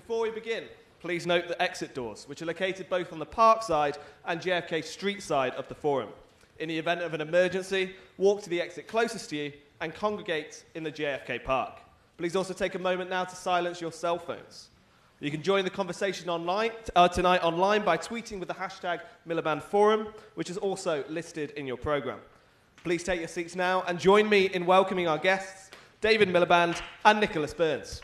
Before we begin, please note the exit doors, which are located both on the park side and JFK Street side of the forum. In the event of an emergency, walk to the exit closest to you and congregate in the JFK Park. Please also take a moment now to silence your cell phones. You can join the conversation online tonight online by tweeting with the hashtag Miliband Forum, which is also listed in your program. Please take your seats now and join me in welcoming our guests, David Miliband and Nicholas Burns.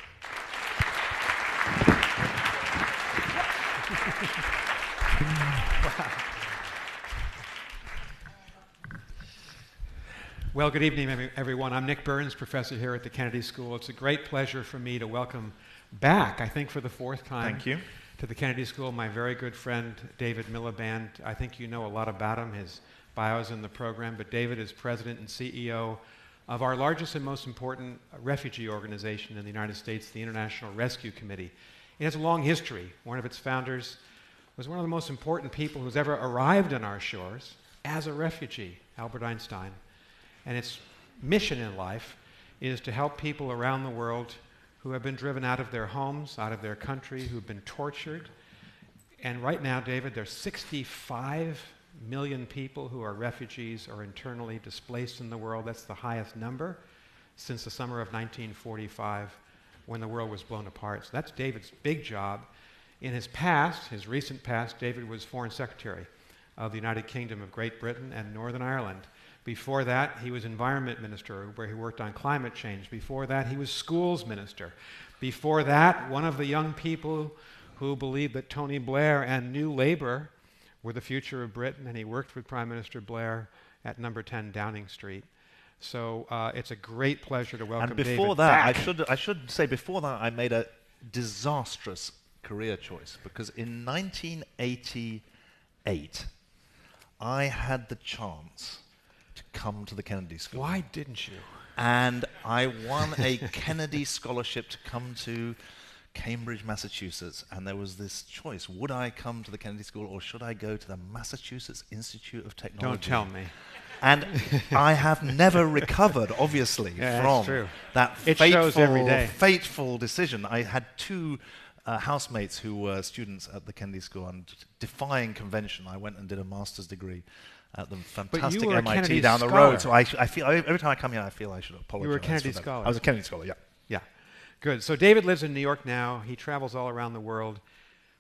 Well, good evening, everyone. I'm Nick Burns, professor here at the Kennedy School. It's a great pleasure for me to welcome back, I think for the fourth time, Thank you, to the Kennedy School, my very good friend, David Miliband. I think you know a lot about him. His bio's in the program, but David is president and CEO of our largest and most important refugee organization in the United States, the International Rescue Committee. It has a long history. One of its founders was one of the most important people who's ever arrived on our shores as a refugee, Albert Einstein. And its mission in life is to help people around the world who have been driven out of their homes, out of their country, who've been tortured. And right now, David, there's 65 million people who are refugees or internally displaced in the world. That's the highest number since the summer of 1945 when the world was blown apart. So that's David's big job. In his past, his recent past, David was Foreign Secretary of the United Kingdom of Great Britain and Northern Ireland. Before that, he was Environment Minister, where he worked on climate change. Before that, he was Schools Minister. Before that, one of the young people who believed that Tony Blair and New Labour were the future of Britain, and he worked with Prime Minister Blair at number 10 Downing Street. So it's a great pleasure to welcome David. And before that, I should say, before that, I made a disastrous career choice, because in 1988, I had the chance to come to the Kennedy School. Why didn't you? And I won a Kennedy scholarship to come to Cambridge, Massachusetts, and there was this choice. Would I come to the Kennedy School or should I go to the Massachusetts Institute of Technology? Don't tell me. And I have never recovered, obviously, from that fateful decision. I had two housemates who were students at the Kennedy School, and defying convention, I went and did a master's degree at the fantastic MIT down the road. So I feel every time I come here, I feel I should apologize. You were a Kennedy scholar. I was a Kennedy scholar, yeah. Yeah, good. So David lives in New York now. He travels all around the world.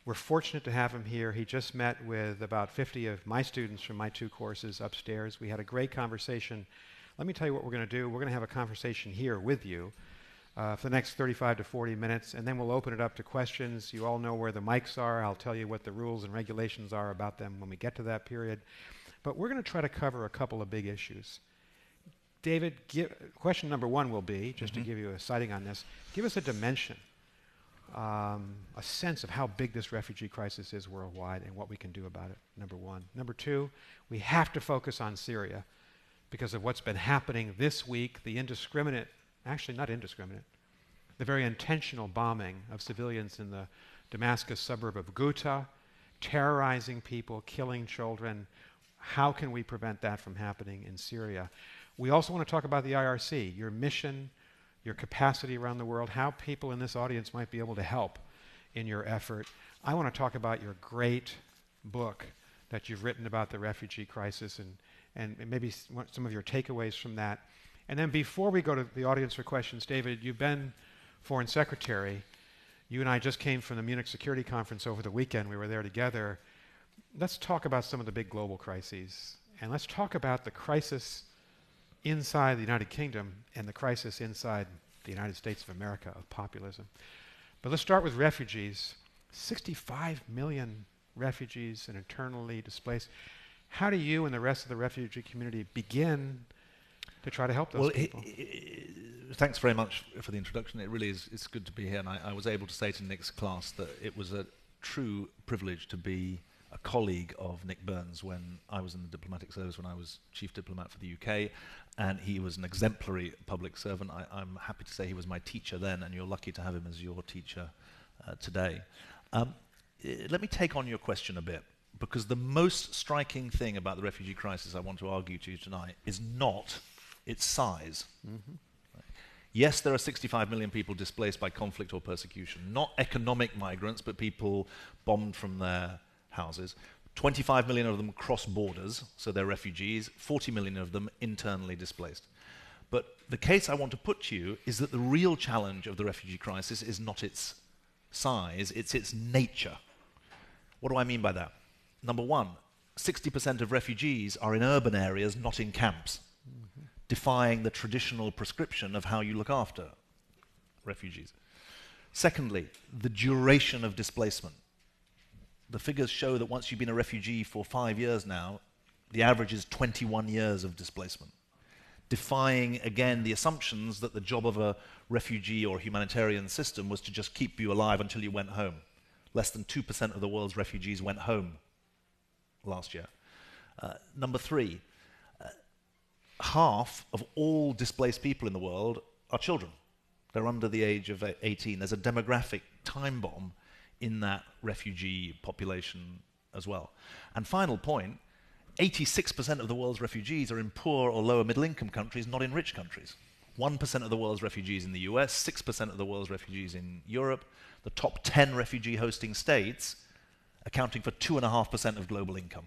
We're fortunate to have him here. He just met with about 50 of my students from my two courses upstairs. We had a great conversation. Let me tell you what we're going to do. We're going to have a conversation here with you for the next 35 to 40 minutes, and then we'll open it up to questions. You all know where the mics are. I'll tell you what the rules and regulations are about them when we get to that period. But we're going to try to cover a couple of big issues. David, question number one will be, just to give you a sighting on this, give us a dimension, a sense of how big this refugee crisis is worldwide and what we can do about it, number one. Number two, we have to focus on Syria because of what's been happening this week, the indiscriminate, actually not indiscriminate, the very intentional bombing of civilians in the Damascus suburb of Ghouta, terrorizing people, killing children. How can we prevent that from happening in Syria? We also want to talk about the IRC, your mission, your capacity around the world, how people in this audience might be able to help in your effort. I want to talk about your great book that you've written about the refugee crisis and maybe some of your takeaways from that. And then before we go to the audience for questions, David, you've been Foreign Secretary. You and I just came from the Munich Security Conference over the weekend. We were there together. Let's talk about some of the big global crises. And let's talk about the crisis inside the United Kingdom and the crisis inside the United States of America of populism. But let's start with refugees. 65 million refugees and internally displaced. How do you and the rest of the refugee community begin to try to help those people? Thanks very much for the introduction. It really is, it's good to be here. And I was able to say to Nick's class that it was a true privilege to be a colleague of Nick Burns when I was in the diplomatic service, when I was chief diplomat for the UK, and he was an exemplary public servant. I'm happy to say he was my teacher then, and you're lucky to have him as your teacher today. Let me take on your question a bit, because the most striking thing about the refugee crisis I want to argue to you tonight is not its size. Yes, there are 65 million people displaced by conflict or persecution, not economic migrants, but people bombed from their houses. 25 million of them cross borders, so they're refugees, 40 million of them internally displaced. But the case I want to put to you is that the real challenge of the refugee crisis is not its size, it's its nature. What do I mean by that? Number one, 60% of refugees are in urban areas, not in camps, defying the traditional prescription of how you look after refugees. Secondly, the duration of displacement. The figures show that once you've been a refugee for 5 years now, the average is 21 years of displacement, defying, again, the assumptions that the job of a refugee or humanitarian system was to just keep you alive until you went home. Less than 2% of the world's refugees went home last year. Number three, half of all displaced people in the world are children. They're under the age of 18. There's a demographic time bomb in that refugee population as well. And final point, 86% of the world's refugees are in poor or lower middle income countries, not in rich countries. 1% of the world's refugees in the US, 6% of the world's refugees in Europe, the top 10 refugee hosting states accounting for 2.5% of global income.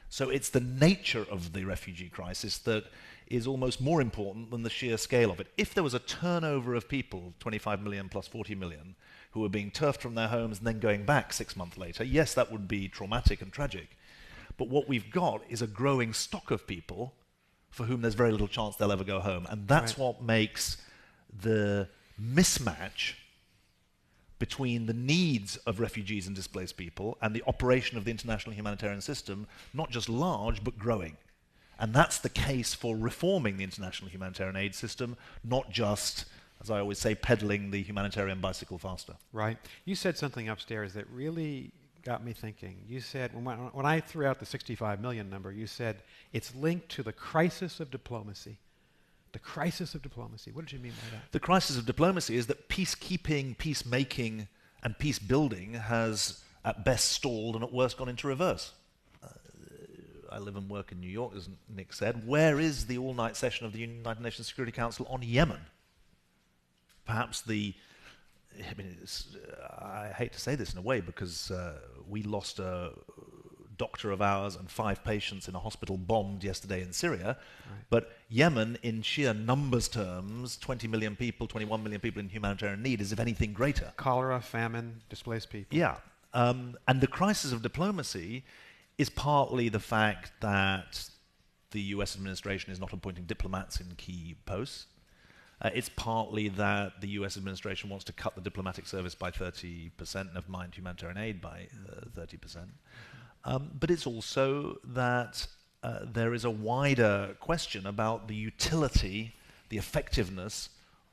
So it's the nature of the refugee crisis that is almost more important than the sheer scale of it. If there was a turnover of people, 25 million plus 40 million, who were being turfed from their homes and then going back 6 months later, yes, that would be traumatic and tragic. But what we've got is a growing stock of people for whom there's very little chance they'll ever go home. And that's what makes the mismatch between the needs of refugees and displaced people and the operation of the international humanitarian system not just large, but growing. And that's the case for reforming the international humanitarian aid system, not just, as I always say, peddling the humanitarian bicycle faster. Right. You said something upstairs that really got me thinking. You said, when I threw out the 65 million number, you said it's linked to the crisis of diplomacy. The crisis of diplomacy. What did you mean by that? The crisis of diplomacy is that peacekeeping, peacemaking, and peace building has at best stalled and at worst gone into reverse. I live and work in New York, as Nick said. Where is the all-night session of the United Nations Security Council on Yemen? Perhaps I hate to say this in a way because we lost a doctor of ours and 5 patients in a hospital bombed yesterday in Syria. Right. But Yemen, in sheer numbers terms, 20 million people, 21 million people in humanitarian need, is if anything greater. Cholera, famine, displaced people. Yeah. And the crisis of diplomacy is partly the fact that the US administration is not appointing diplomats in key posts. It's partly that the US administration wants to cut the diplomatic service by 30%, never mind humanitarian aid by 30%. But it's also that there is a wider question about the utility, the effectiveness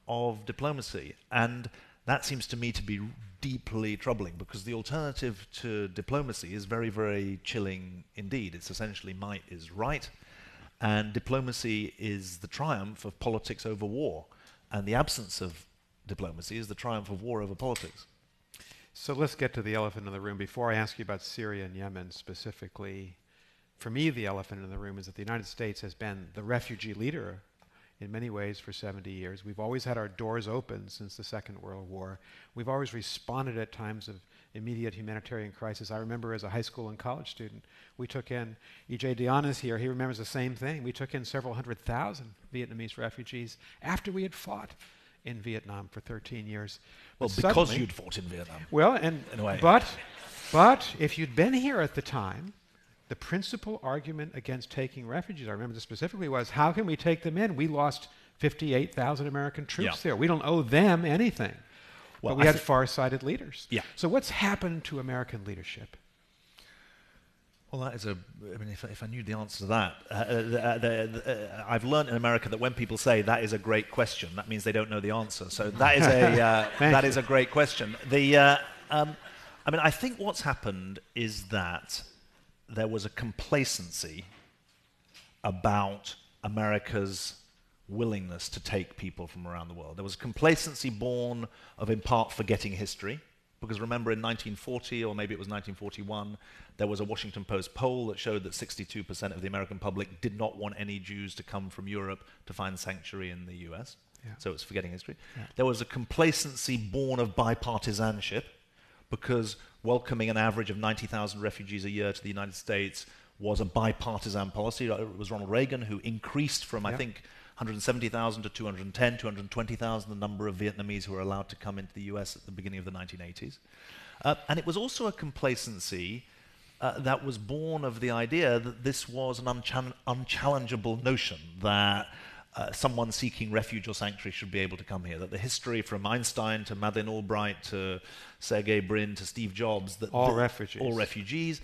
of diplomacy. And that seems to me to be deeply troubling because the alternative to diplomacy is very, very chilling indeed. It's essentially might is right, and diplomacy is the triumph of politics over war. And the absence of diplomacy is the triumph of war over politics. So let's get to the elephant in the room. Before I ask you about Syria and Yemen specifically, for me, the elephant in the room is that the United States has been the refugee leader in many ways for 70 years. We've always had our doors open since the Second World War. We've always responded at times of immediate humanitarian crisis. I remember as a high school and college student, we took in, E.J. Diana's here, he remembers the same thing. We took in several 100,000 Vietnamese refugees after we had fought in Vietnam for 13 years. Well, because you'd fought in Vietnam. Well, and in a way. But if you'd been here at the time, the principal argument against taking refugees, I remember this specifically, was how can we take them in? We lost 58,000 American troops there. We don't owe them anything. Well, but we had far-sighted leaders. Yeah. So what's happened to American leadership? Well, that is if I knew the answer to that, I've learned in America that when people say that is a great question, that means they don't know the answer. So that is that is a great question. I think what's happened is that there was a complacency about America's willingness to take people from around the world. There was complacency born of, in part, forgetting history. Because remember, in 1940, or maybe it was 1941, there was a Washington Post poll that showed that 62% of the American public did not want any Jews to come from Europe to find sanctuary in the US. Yeah. So it's forgetting history. Yeah. There was a complacency born of bipartisanship, because welcoming an average of 90,000 refugees a year to the United States was a bipartisan policy. It was Ronald Reagan who increased from, I think, 170,000 to 210, 220,000, the number of Vietnamese who were allowed to come into the US at the beginning of the 1980s. And it was also a complacency that was born of the idea that this was an unchallengeable notion, that someone seeking refuge or sanctuary should be able to come here, that the history from Einstein to Madeleine Albright to Sergey Brin to Steve Jobs, that all refugees. All refugees.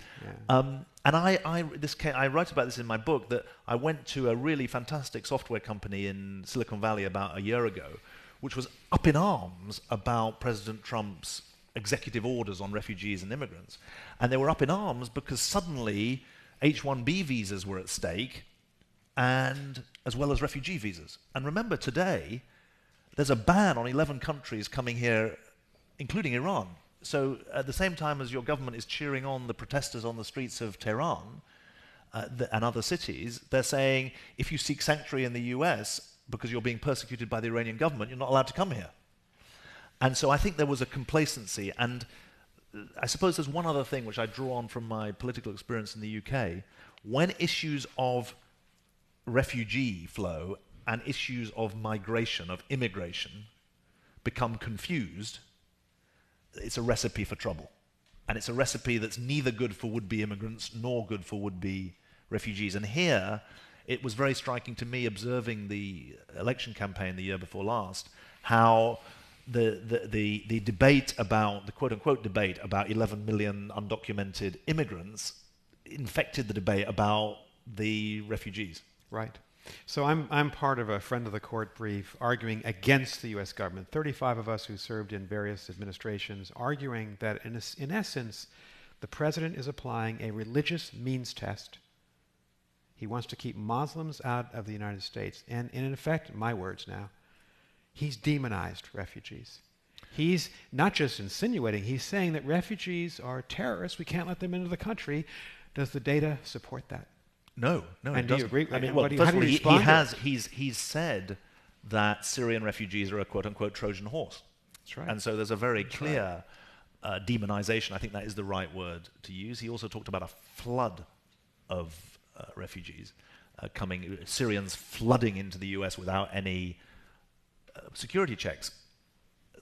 Yeah. And I write about this in my book, that I went to a really fantastic software company in Silicon Valley about a year ago, which was up in arms about President Trump's executive orders on refugees and immigrants. And they were up in arms because suddenly H-1B visas were at stake, and as well as refugee visas. And remember, today, there's a ban on 11 countries coming here, including Iran. So at the same time as your government is cheering on the protesters on the streets of Tehran and other cities, they're saying, if you seek sanctuary in the US because you're being persecuted by the Iranian government, you're not allowed to come here. And so I think there was a complacency. And I suppose there's one other thing which I draw on from my political experience in the UK. When issues of refugee flow and issues of migration, of immigration, become confused, it's a recipe for trouble. And it's a recipe that's neither good for would-be immigrants nor good for would-be refugees. And here, it was very striking to me, observing the election campaign the year before last, how the debate about, the quote-unquote debate about 11 million undocumented immigrants infected the debate about the refugees. Right. So I'm part of a friend of the court brief arguing against the U.S. government. 35 of us who served in various administrations arguing that in essence, the president is applying a religious means test. He wants to keep Muslims out of the United States. And in effect, my words now, he's demonized refugees. He's not just insinuating, he's saying that refugees are terrorists. We can't let them into the country. Does the data support that? No, and do you agree? I mean, well, first of all, he's he's said that Syrian refugees are a quote-unquote Trojan horse. That's right. And so there's a very clear demonization. I think that is the right word to use. He also talked about a flood of refugees coming, Syrians flooding into the US without any security checks.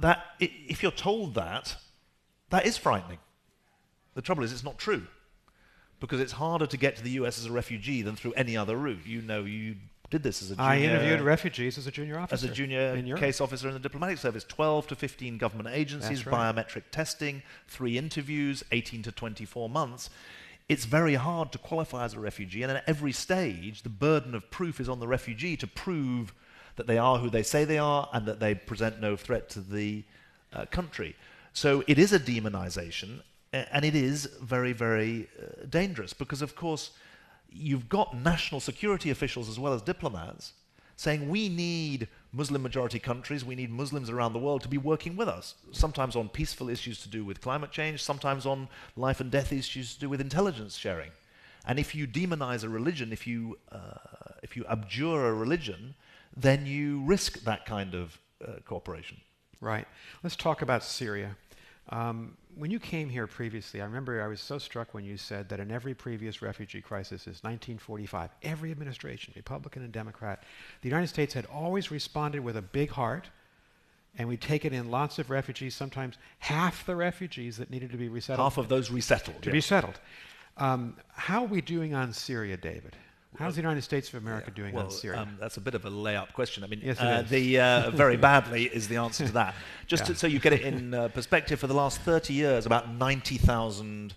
That, if you're told that, that is frightening. The trouble is, it's not true, because it's harder to get to the US as a refugee than through any other route. You know, you did this as a junior... I interviewed refugees as a junior officer. As a junior case officer in the diplomatic service. 12 to 15 government agencies, biometric testing, 3 interviews, 18 to 24 months. It's very hard to qualify as a refugee, and at every stage, the burden of proof is on the refugee to prove that they are who they say they are and that they present no threat to the country. So it is a demonization, and it is very, very dangerous, because, of course, you've got national security officials as well as diplomats saying we need Muslim-majority countries, we need Muslims around the world to be working with us, sometimes on peaceful issues to do with climate change, sometimes on life and death issues to do with intelligence sharing. And if you demonize a religion, if you abjure a religion, then you risk that kind of cooperation. Right. Let's talk about Syria. When you came here previously, I remember I was so struck when you said that in every previous refugee crisis since 1945, every administration, Republican and Democrat, the United States had always responded with a big heart, and we'd taken in lots of refugees, sometimes half the refugees that needed to be resettled. Half of those resettled. To be settled. How are we doing on Syria, David? How's the United States of America doing on Syria? That's a bit of a layup question. I mean, yes, it is. Very badly is the answer to that. Just so you get it in perspective, for the last 30 years, about 90,000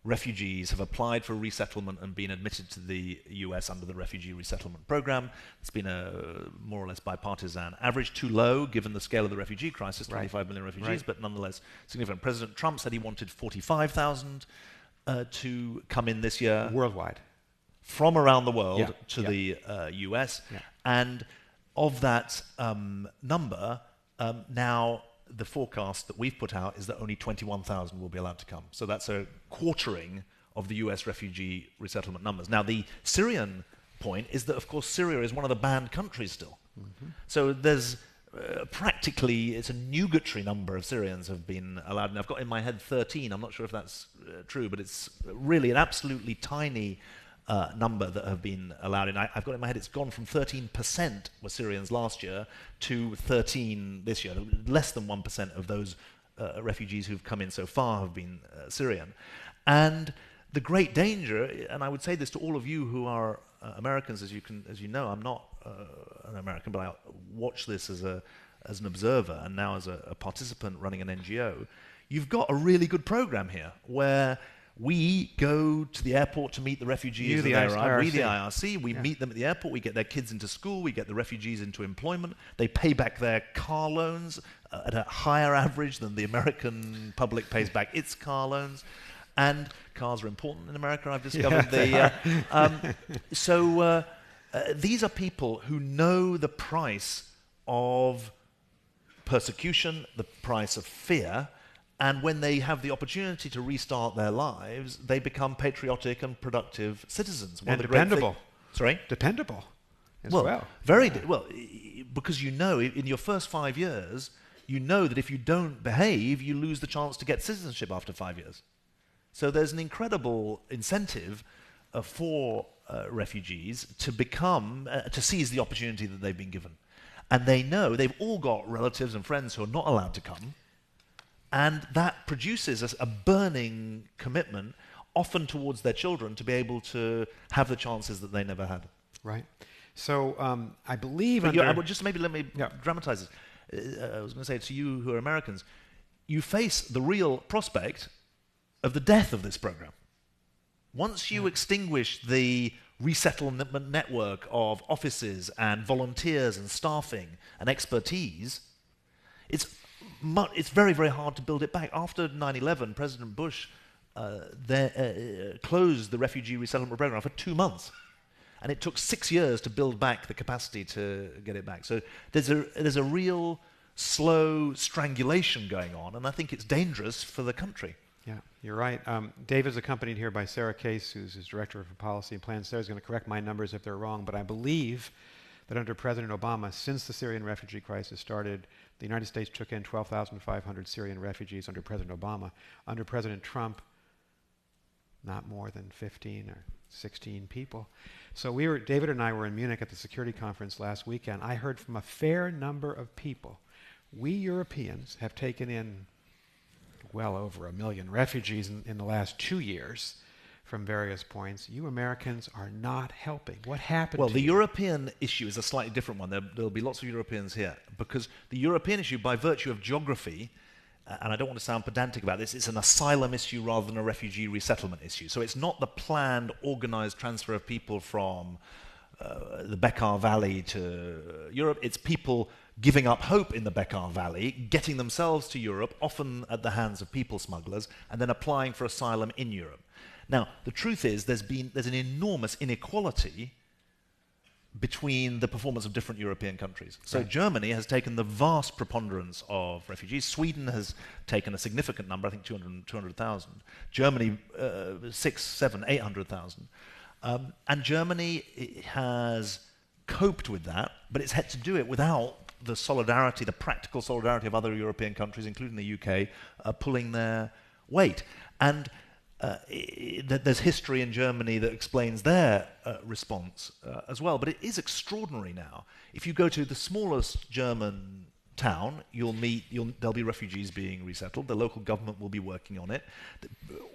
refugees have applied for resettlement and been admitted to the US under the Refugee Resettlement Program. It's been a more or less bipartisan average, too low given the scale of the refugee crisis, 25 million refugees, but nonetheless significant. President Trump said he wanted 45,000 to come in this year. Worldwide. From around the world to the US. Yeah. And of that number, now the forecast that we've put out is that only 21,000 will be allowed to come. So that's a quartering of the US refugee resettlement numbers. Now, the Syrian point is that, of course, Syria is one of the banned countries still. Mm-hmm. So there's practically, it's a nugatory number of Syrians have been allowed. And I've got in my head 13. I'm not sure if that's true, but it's really an absolutely tiny number that have been allowed in. I've got in my head it's gone from 13% were Syrians last year to 13 this year. Less than 1% of those refugees who've come in so far have been Syrian. And the great danger, and I would say this to all of you who are Americans, as you know, I'm not an American, but I watch this as an observer and now as a participant running an NGO. You've got a really good program here where we go to the airport to meet the refugees as they arrive. We, the IRC, we meet them at the airport, we get their kids into school, we get the refugees into employment, they pay back their car loans at a higher average than the American public pays back its car loans. And cars are important in America, I've discovered. These are people who know the price of persecution, the price of fear, and when they have the opportunity to restart their lives, they become patriotic and productive citizens. And dependable. Sorry? Dependable as well. Because you know, in your first 5 years, you know that if you don't behave, you lose the chance to get citizenship after 5 years. So there's an incredible incentive for refugees to become, to seize the opportunity that they've been given. And they know they've all got relatives and friends who are not allowed to come. And that produces a burning commitment, often towards their children, to be able to have the chances that they never had. Right. So I believe just maybe let me dramatize this. I was going to say to you who are Americans, you face the real prospect of the death of this program. Once you extinguish the resettlement network of offices and volunteers and staffing and expertise, it's very, very hard to build it back. After 9/11, President Bush closed the refugee resettlement program for 2 months. And it took 6 years to build back the capacity to get it back. So there's a real slow strangulation going on, and I think it's dangerous for the country. Yeah, you're right. Dave is accompanied here by Sarah Case, who's his Director of Policy and Plans. Sarah's going to correct my numbers if they're wrong, but I believe that under President Obama, since the Syrian refugee crisis started, the United States took in 12,500 Syrian refugees under President Obama. Under President Trump, not more than 15 or 16 people. So David and I were in Munich at the security conference last weekend. I heard from a fair number of people. We Europeans have taken in well over 1 million refugees in the last 2 years from various points. You Americans are not helping. What happened? Well, the European issue is a slightly different one. There'll be lots of Europeans here, because the European issue, by virtue of geography, and I don't want to sound pedantic about this, it's an asylum issue rather than a refugee resettlement issue. So it's not the planned, organized transfer of people from the Bekaa Valley to Europe. It's people giving up hope in the Bekaa Valley, getting themselves to Europe, often at the hands of people smugglers, and then applying for asylum in Europe. Now, the truth is there's an enormous inequality between the performance of different European countries. So right. Germany has taken the vast preponderance of refugees. Sweden has taken a significant number, I think 200,000. Germany, 600,000, 700,000, 800,000. And Germany has coped with that, but it's had to do it without the solidarity, the practical solidarity of other European countries, including the UK, pulling their weight. And there's history in Germany that explains their response as well. But it is extraordinary now. If you go to the smallest German town, there'll be refugees being resettled. The local government will be working on it.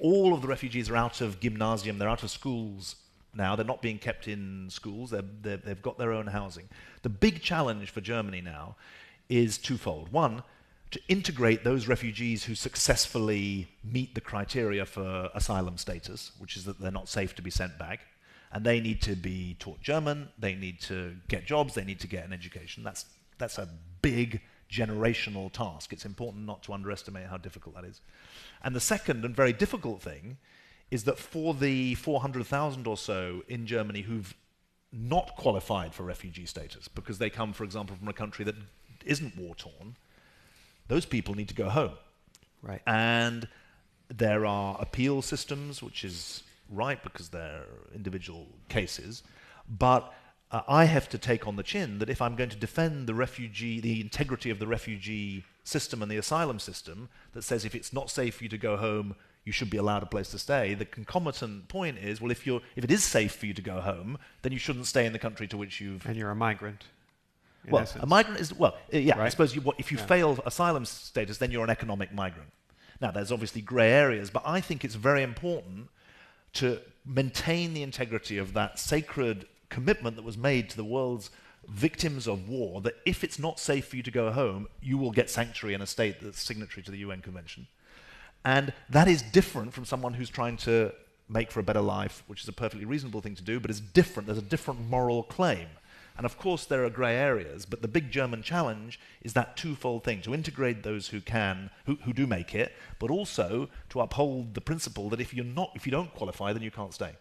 All of the refugees are out of gymnasium. They're out of schools now. They're not being kept in schools. They've got their own housing. The big challenge for Germany now is twofold. One, to integrate those refugees who successfully meet the criteria for asylum status, which is that they're not safe to be sent back, and they need to be taught German, they need to get jobs, they need to get an education. That's a big generational task. It's important not to underestimate how difficult that is. And the second and very difficult thing is that for the 400,000 or so in Germany who've not qualified for refugee status because they come, for example, from a country that isn't war-torn, those people need to go home. Right. And there are appeal systems, which is right because they're individual cases, but I have to take on the chin that if I'm going to defend the integrity of the refugee system and the asylum system that says if it's not safe for you to go home, you should be allowed a place to stay, the concomitant point is, well, if it is safe for you to go home, then you shouldn't stay in the country to which you've... And you're a migrant. Well, a migrant is... Well, yeah, right? I suppose if you fail asylum status, then you're an economic migrant. Now, there's obviously grey areas, but I think it's very important to maintain the integrity of that sacred commitment that was made to the world's victims of war, that if it's not safe for you to go home, you will get sanctuary in a state that's signatory to the UN Convention. And that is different from someone who's trying to make for a better life, which is a perfectly reasonable thing to do, but it's different. There's a different moral claim. And of course there are grey areas, but the big German challenge is that twofold thing, to integrate those who can, who do make it, but also to uphold the principle that if you don't qualify, then you can't stay.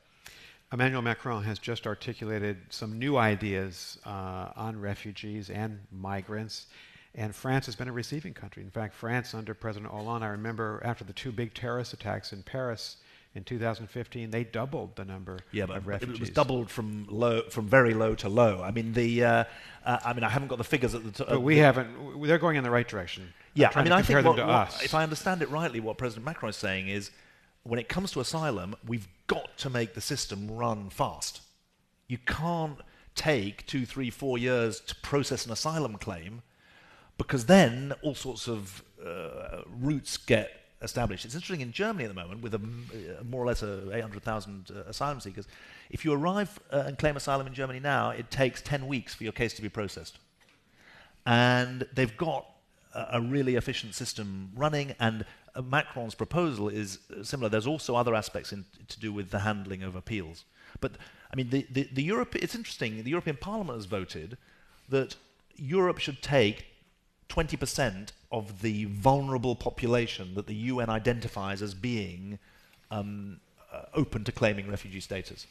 Emmanuel Macron has just articulated some new ideas on refugees and migrants, and France has been a receiving country. In fact, France under President Hollande, I remember after the 2 big terrorist attacks in Paris in 2015, they doubled the number of refugees. It was doubled from very low to low. I mean, I haven't got the figures at the top. But we haven't. They're going in the right direction. Yeah, I mean, I think if I understand it rightly, what President Macron is saying is, when it comes to asylum, we've got to make the system run fast. You can't take 2, 3, 4 years to process an asylum claim, because then all sorts of routes get established. It's interesting in Germany at the moment, with more or less 800,000 asylum seekers. If you arrive and claim asylum in Germany now, it takes 10 weeks for your case to be processed. And they've got a really efficient system running, and Macron's proposal is similar. There's also other aspects to do with the handling of appeals. But, I mean, it's interesting, the European Parliament has voted that Europe should take 20% of the vulnerable population that the UN identifies as being open to claiming refugee status.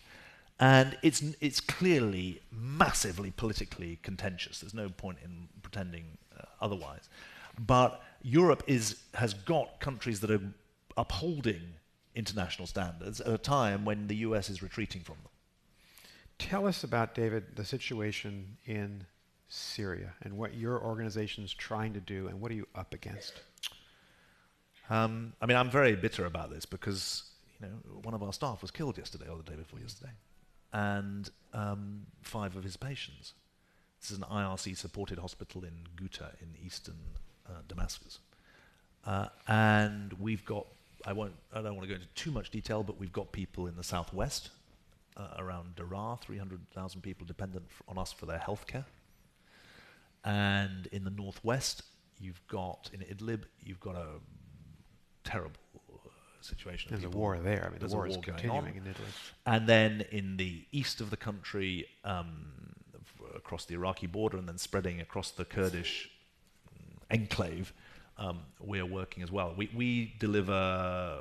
And it's clearly massively politically contentious. There's no point in pretending otherwise. But Europe has got countries that are upholding international standards at a time when the US is retreating from them. Tell us about, David, the situation in Syria and what your organization's trying to do, and what are you up against? I mean, I'm very bitter about this because, one of our staff was killed yesterday or the day before yesterday, and 5 of his patients. This is an IRC-supported hospital in Ghouta in eastern Damascus, and we've got. I don't want to go into too much detail, but we've got people in the southwest, around Daraa, 300,000 people dependent on us for their healthcare. And in the northwest, in Idlib, you've got a terrible situation. There's a war there. I mean, the war is continuing in Idlib. And then in the east of the country, across the Iraqi border and then spreading across the Kurdish enclave, we're working as well. We deliver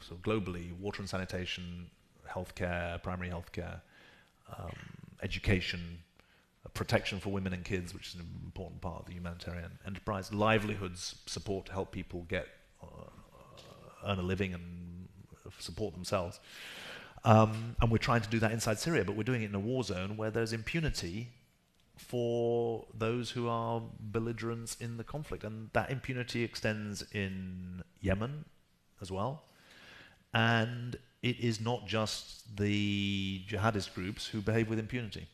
sort of globally water and sanitation, healthcare, primary healthcare, education, protection for women and kids, which is an important part of the humanitarian enterprise, livelihoods support to help people earn a living and support themselves. And we're trying to do that inside Syria, but we're doing it in a war zone where there's impunity for those who are belligerents in the conflict. And that impunity extends in Yemen as well. And it is not just the jihadist groups who behave with impunity.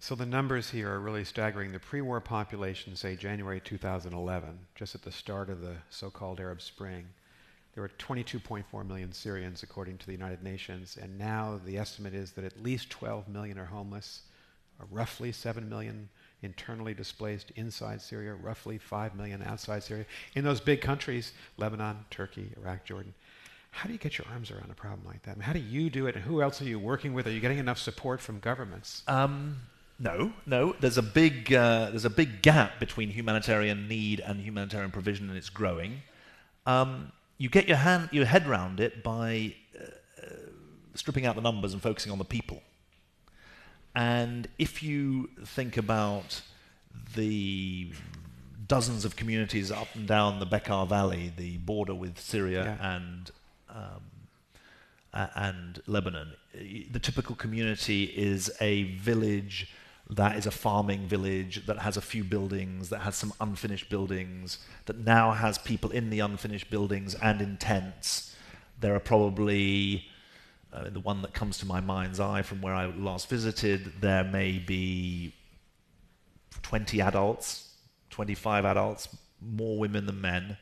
So the numbers here are really staggering. The pre-war population, say January 2011, just at the start of the so-called Arab Spring, there were 22.4 million Syrians, according to the United Nations, and now the estimate is that at least 12 million are homeless, roughly 7 million internally displaced inside Syria, roughly 5 million outside Syria. In those big countries, Lebanon, Turkey, Iraq, Jordan. How do you get your arms around a problem like that? I mean, how do you do it, and who else are you working with? Are you getting enough support from governments? No. There's a big gap between humanitarian need and humanitarian provision, and it's growing. You get your head around it by stripping out the numbers and focusing on the people. And if you think about the dozens of communities up and down the Bekaa Valley, the border with Syria and and Lebanon. The typical community is a village that is a farming village that has a few buildings, that has some unfinished buildings, that now has people in the unfinished buildings and in tents. There are probably, the one that comes to my mind's eye from where I last visited, there may be 20 adults, 25 adults, more women than men,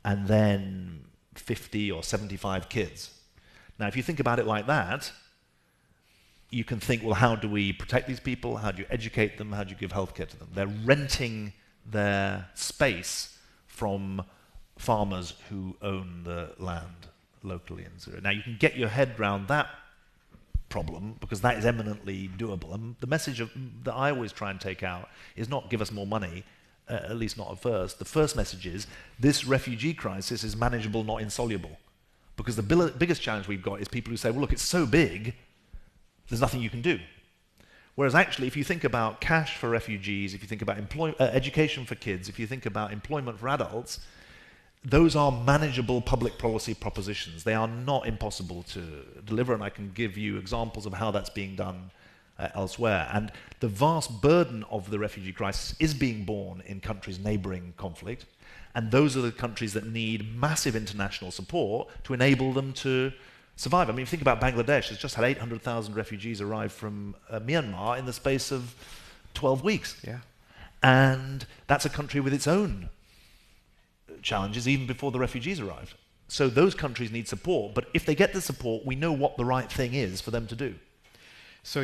and then 50 or 75 kids. Now, if you think about it like that, you can think, well, how do we protect these people? How do you educate them? How do you give healthcare to them? They're renting their space from farmers who own the land locally in Syria. Now, you can get your head around that problem because that is eminently doable. And the message that I always try and take out is not give us more money, at least not at first. The first message is this refugee crisis is manageable, not insoluble. Because the biggest challenge we've got is people who say, well, look, it's so big, there's nothing you can do. Whereas actually, if you think about cash for refugees, if you think about education for kids, if you think about employment for adults, those are manageable public policy propositions. They are not impossible to deliver, and I can give you examples of how that's being done elsewhere. And the vast burden of the refugee crisis is being borne in countries neighboring conflict, and those are the countries that need massive international support to enable them to survive. I mean, think about Bangladesh. It's just had 800,000 refugees arrive from Myanmar in the space of 12 weeks. Yeah. And that's a country with its own challenges even before the refugees arrived. So those countries need support, but if they get the support, we know what the right thing is for them to do. So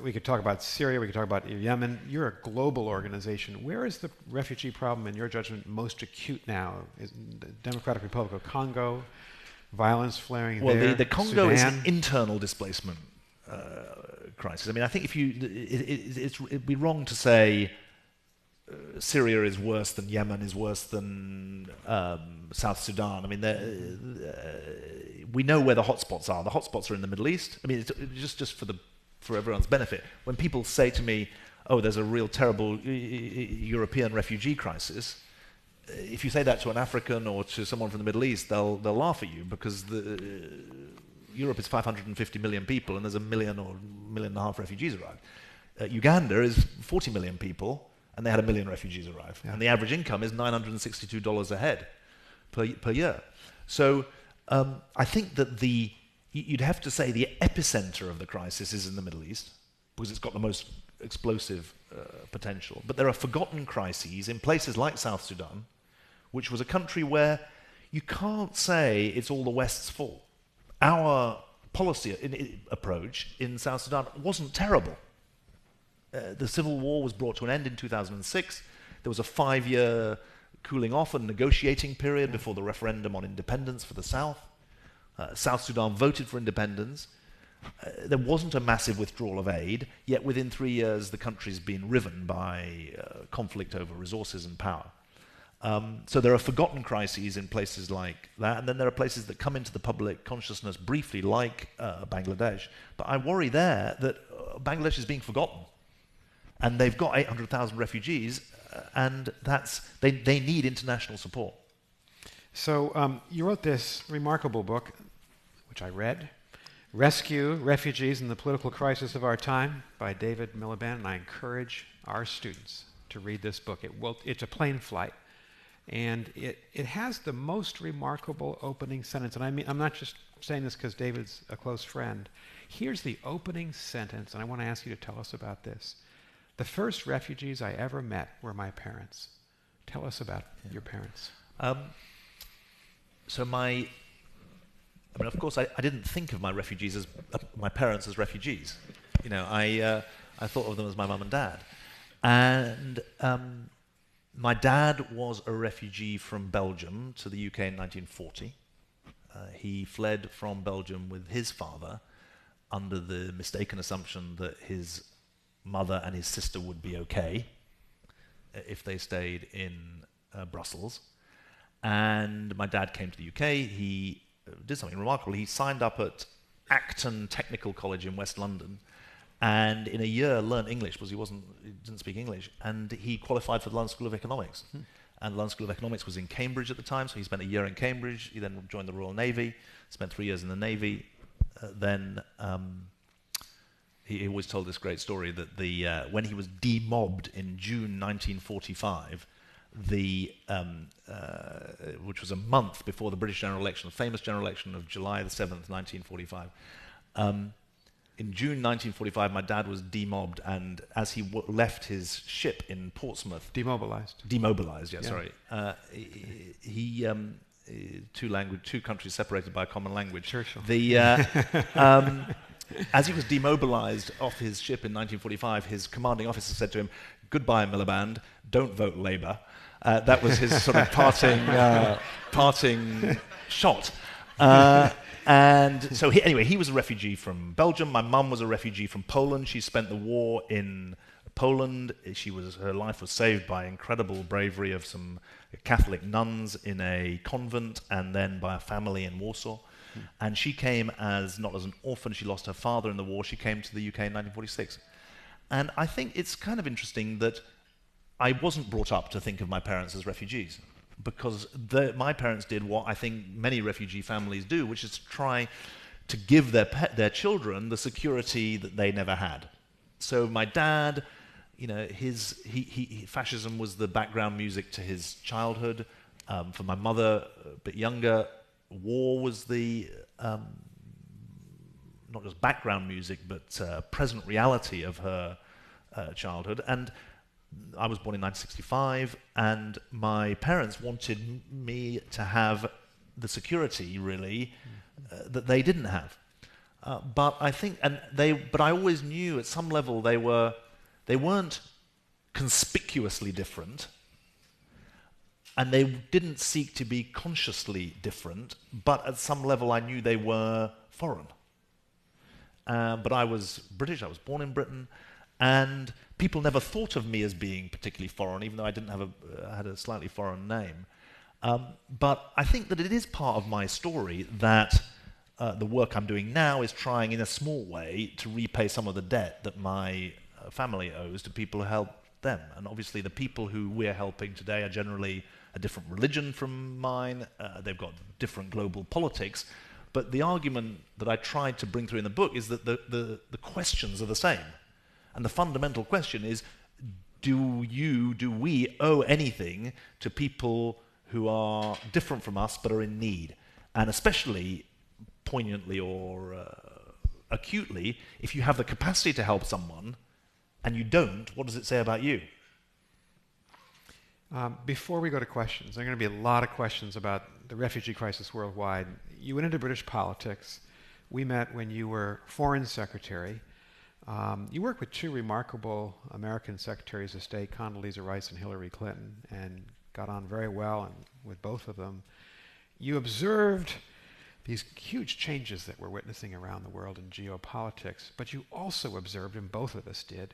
we could talk about Syria, we could talk about Yemen. You're a global organization. Where is the refugee problem, in your judgment, most acute now? Is the Democratic Republic of Congo, violence flaring there? Well, the Congo is Sudan? an internal displacement crisis. I mean, I think it'd be wrong to say Syria is worse than Yemen, is worse than South Sudan. I mean, we know where the hotspots are. The hotspots are in the Middle East. I mean, it's just for everyone's benefit. When people say to me, oh, there's a real terrible European refugee crisis, if you say that to an African or to someone from the Middle East, they'll laugh at you because Europe is 550 million people and there's 1 million or 1.5 million refugees arrive. Uganda is 40 million people and they had 1 million refugees arrive. Yeah. And the average income is $962 a head per year. So I think that you'd have to say the epicenter of the crisis is in the Middle East because it's got the most explosive potential. But there are forgotten crises in places like South Sudan, which was a country where you can't say it's all the West's fault. Our policy approach in South Sudan wasn't terrible. The civil war was brought to an end in 2006. There was a 5-year cooling off and negotiating period before the referendum on independence for the South. South Sudan voted for independence. There wasn't a massive withdrawal of aid, yet within 3 years the country's been riven by conflict over resources and power. So there are forgotten crises in places like that, and then there are places that come into the public consciousness briefly, like Bangladesh. But I worry there that Bangladesh is being forgotten, and they've got 800,000 refugees, and they need international support. So you wrote this remarkable book, which I read, Rescue Refugees in the Political Crisis of Our Time by David Miliband, and I encourage our students to read this book. It's a plane flight, and it has the most remarkable opening sentence, and I mean, I'm not just saying this because David's a close friend. Here's the opening sentence, and I want to ask you to tell us about this. The first refugees I ever met were my parents. Tell us about your parents. So of course, I didn't think of my refugees as my parents as refugees. You know, I thought of them as my mum and dad. And my dad was a refugee from Belgium to the UK in 1940. He fled from Belgium with his father under the mistaken assumption that his mother and his sister would be okay if they stayed in Brussels. And my dad came to the UK. He did something remarkable. He signed up at Acton Technical College in West London, and in a year learned English because he didn't speak English, and he qualified for the London School of Economics. And the London School of Economics was in Cambridge at the time, so he spent a year in Cambridge. He then joined the Royal Navy, spent 3 years in the Navy, then he always told this great story that when he was demobbed in June 1945, which was a month before the British general election, the famous general election of July the 7th, 1945. In June 1945, my dad was demobbed, and as he left his ship in Portsmouth... Demobilized, sorry. He two countries separated by a common language. Churchill. As he was demobilized off his ship in 1945, his commanding officer said to him, "Goodbye, Miliband, don't vote Labour." That was his sort of parting shot. And so he was a refugee from Belgium. My mum was a refugee from Poland. She spent the war in Poland. Her life was saved by incredible bravery of some Catholic nuns in a convent, and then by a family in Warsaw. And she came not as an orphan. She lost her father in the war. She came to the UK in 1946. And I think it's kind of interesting that I wasn't brought up to think of my parents as refugees, because my parents did what I think many refugee families do, which is to try to give their children the security that they never had. So my dad, fascism was the background music to his childhood. For my mother, a bit younger, war was the not just background music, but present reality of her childhood. And I was born in 1965, and my parents wanted me to have the security, really, that they didn't have. But I think, but I always knew at some level they weren't conspicuously different, and they didn't seek to be consciously different. But at some level, I knew they were foreign. But I was British. I was born in Britain. And people never thought of me as being particularly foreign, even though I didn't had a slightly foreign name. But I think that it is part of my story that the work I'm doing now is trying, in a small way, to repay some of the debt that my family owes to people who helped them. And obviously, the people who we're helping today are generally a different religion from mine. They've got different global politics. But the argument that I tried to bring through in the book is that the questions are the same. And the fundamental question is, do we owe anything to people who are different from us but are in need? And especially poignantly or acutely, if you have the capacity to help someone and you don't, what does it say about you? Before we go to questions, there are going to be a lot of questions about the refugee crisis worldwide. You went into British politics. We met when you were Foreign Secretary. You worked with two remarkable American Secretaries of State, Condoleezza Rice and Hillary Clinton, and got on very well with both of them. You observed these huge changes that we're witnessing around the world in geopolitics, but you also observed, and both of us did,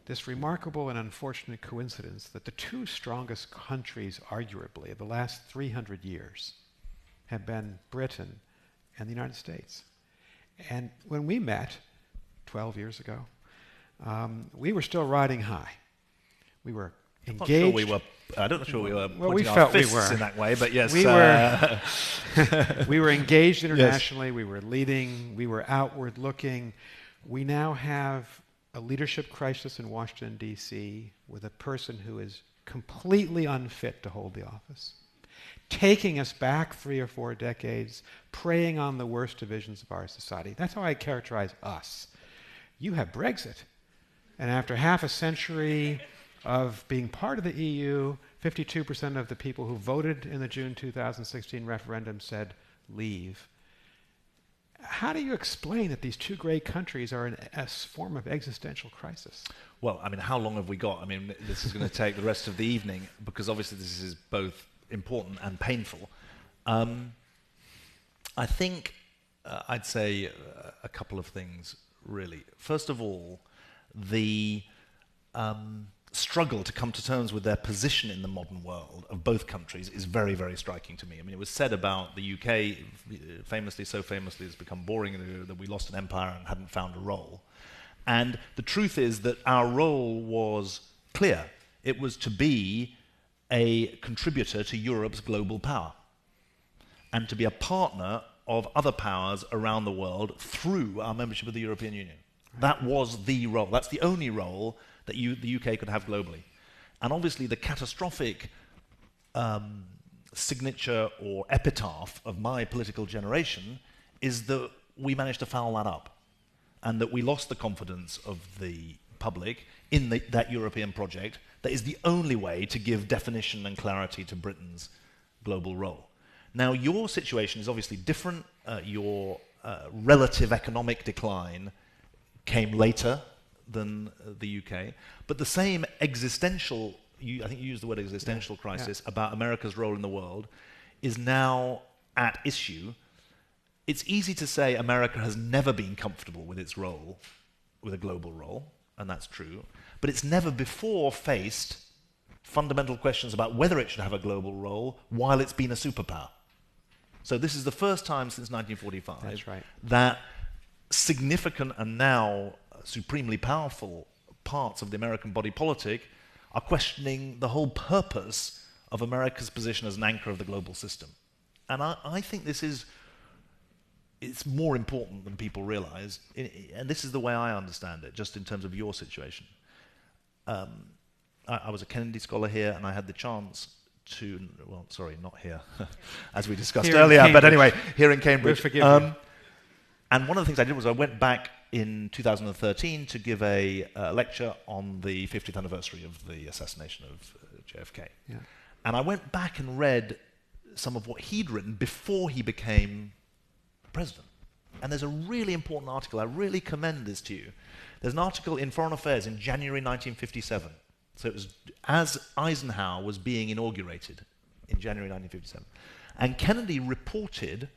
this remarkable and unfortunate coincidence that the two strongest countries, arguably, of the last 300 years have been Britain and the United States. And when we met 12 years ago, we were still riding high. We were engaged. I'm not sure we were well, pointing we our felt fists we were. in that way, but yes. We were engaged internationally, yes. We were leading, we were outward looking. We now have a leadership crisis in Washington, D.C., with a person who is completely unfit to hold the office, taking us back 3 or 4 decades, preying on the worst divisions of our society. That's how I characterize us. You have Brexit. And after half a century of being part of the EU, 52% of the people who voted in the June 2016 referendum said leave. How do you explain that these two great countries are in a form of existential crisis? Well, I mean, how long have we got? I mean, this is going to take the rest of the evening, because obviously this is both important and painful. I think I'd say a couple of things, really. First of all, the struggle to come to terms with their position in the modern world of both countries is very, very striking to me. I mean, it was said about the UK, so famously it's become boring, that we lost an empire and hadn't found a role. And the truth is that our role was clear. It was to be a contributor to Europe's global power and to be a partner of other powers around the world through our membership of the European Union. Right. That was the role. That's the only role that the UK could have globally. And obviously the catastrophic signature or epitaph of my political generation is that we managed to foul that up, and that we lost the confidence of the public in that European project that is the only way to give definition and clarity to Britain's global role. Now, your situation is obviously different. Your relative economic decline came later than the UK, but the same existential, I think you used the word existential crisis about America's role in the world, is now at issue. It's easy to say America has never been comfortable with its role, with a global role, and that's true, but it's never before faced fundamental questions about whether it should have a global role while it's been a superpower. So this is the first time since 1945 that's right. that significant and now supremely powerful parts of the American body politic are questioning the whole purpose of America's position as an anchor of the global system. And I think it's more important than people realize, and this is the way I understand it, just in terms of your situation. I was a Kennedy scholar here, and I had the chance to, well, sorry, not here, as we discussed here earlier, but anyway, here in Cambridge. We'll forgive you. And one of the things I did was I went back in 2013 to give a lecture on the 50th anniversary of the assassination of JFK. Yeah. And I went back and read some of what he'd written before he became president. And there's a really important article, I really commend this to you. There's an article in Foreign Affairs in January 1957. So it was as Eisenhower was being inaugurated in January 1957. And Kennedy reported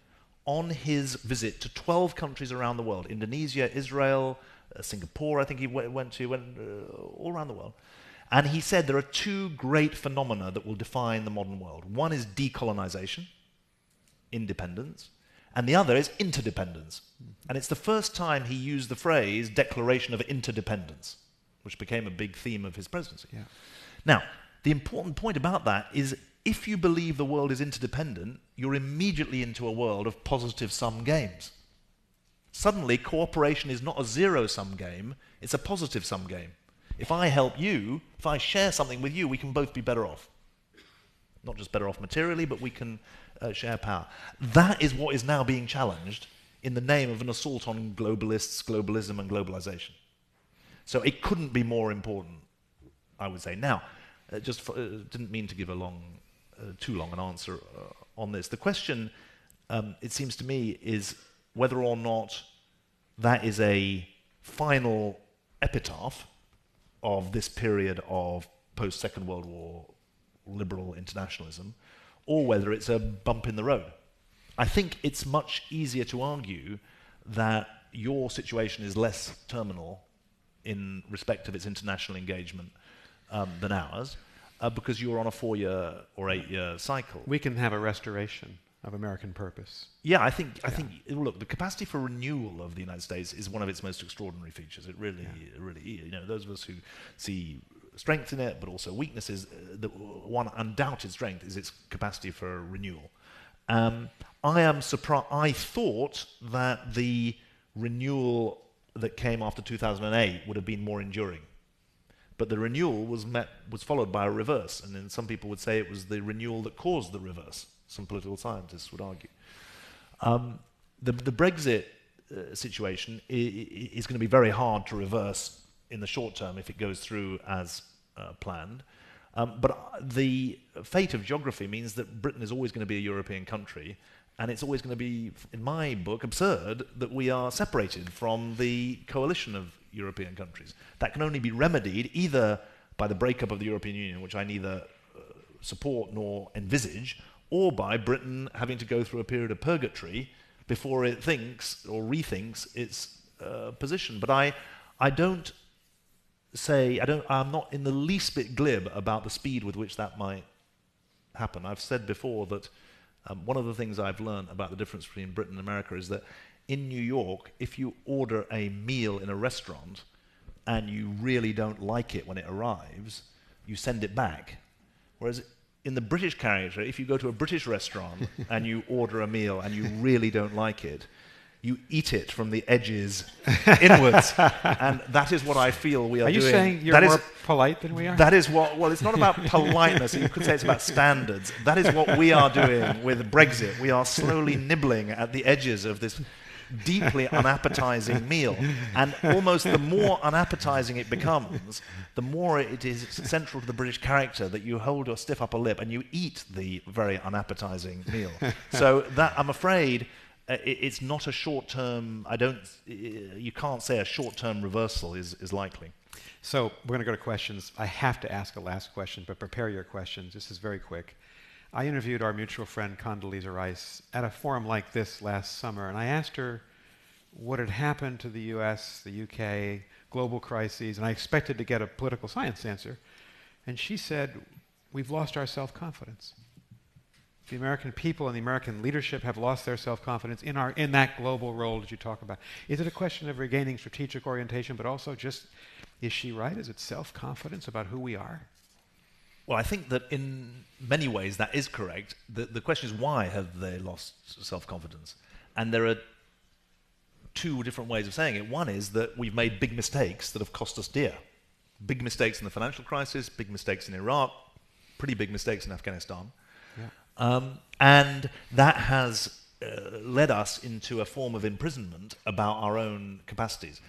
on his visit to 12 countries around the world, Indonesia, Israel, Singapore, I think he went all around the world. And he said there are two great phenomena that will define the modern world. One is decolonization, independence, and the other is interdependence. And it's the first time he used the phrase declaration of interdependence, which became a big theme of his presidency. Yeah. Now, the important point about that is if you believe the world is interdependent, you're immediately into a world of positive-sum games. Suddenly, cooperation is not a zero-sum game, it's a positive-sum game. If I help you, if I share something with you, we can both be better off. Not just better off materially, but we can share power. That is what is now being challenged in the name of an assault on globalists, globalism, and globalization. So it couldn't be more important, I would say. Now, didn't mean to give too long an answer on this. The question, it seems to me, is whether or not that is a final epitaph of this period of post-Second World War liberal internationalism, or whether it's a bump in the road. I think it's much easier to argue that your situation is less terminal in respect of its international engagement than ours, because you're on a 4-year or 8-year cycle. We can have a restoration of American purpose. Yeah, I think. Look, the capacity for renewal of the United States is one of its most extraordinary features. It really, those of us who see strength in it, but also weaknesses, the one undoubted strength is its capacity for renewal. I am surprised. I thought that the renewal that came after 2008 would have been more enduring. But the renewal was followed by a reverse, and then some people would say it was the renewal that caused the reverse. Some political scientists would argue. The Brexit situation is going to be very hard to reverse in the short term if it goes through as planned. But the fate of geography means that Britain is always going to be a European country, and it's always going to be, in my book, absurd that we are separated from the coalition of European countries. That can only be remedied either by the breakup of the European Union, which I neither support nor envisage, or by Britain having to go through a period of purgatory before it thinks or rethinks its position. But I'm not in the least bit glib about the speed with which that might happen. I've said before that one of the things I've learned about the difference between Britain and America is that in New York, if you order a meal in a restaurant and you really don't like it when it arrives, you send it back. Whereas in the British character, if you go to a British restaurant and you order a meal and you really don't like it, you eat it from the edges inwards. And that is what I feel we are doing. Are you saying you're more polite than we are? That is what, well, it's not about politeness. You could say it's about standards. That is what we are doing with Brexit. We are slowly nibbling at the edges of this deeply unappetizing meal. And almost the more unappetizing it becomes, the more it is central to the British character that you hold your stiff upper lip and you eat the very unappetizing meal. So that, I'm afraid, it's not a short-term, you can't say a short-term reversal is likely. So we're going to go to questions. I have to ask a last question, but prepare your questions. This is very quick. I interviewed our mutual friend Condoleezza Rice at a forum like this last summer, and I asked her what had happened to the US, the UK, global crises, and I expected to get a political science answer. And she said, we've lost our self-confidence. The American people and the American leadership have lost their self-confidence in that global role that you talk about. Is it a question of regaining strategic orientation, but also just, is she right? Is it self-confidence about who we are? Well, I think that in many ways that is correct. The question is, why have they lost self-confidence? And there are two different ways of saying it. One is that we've made big mistakes that have cost us dear. Big mistakes in the financial crisis, big mistakes in Iraq, pretty big mistakes in Afghanistan. Yeah. And that has led us into a form of imprisonment about our own capacities.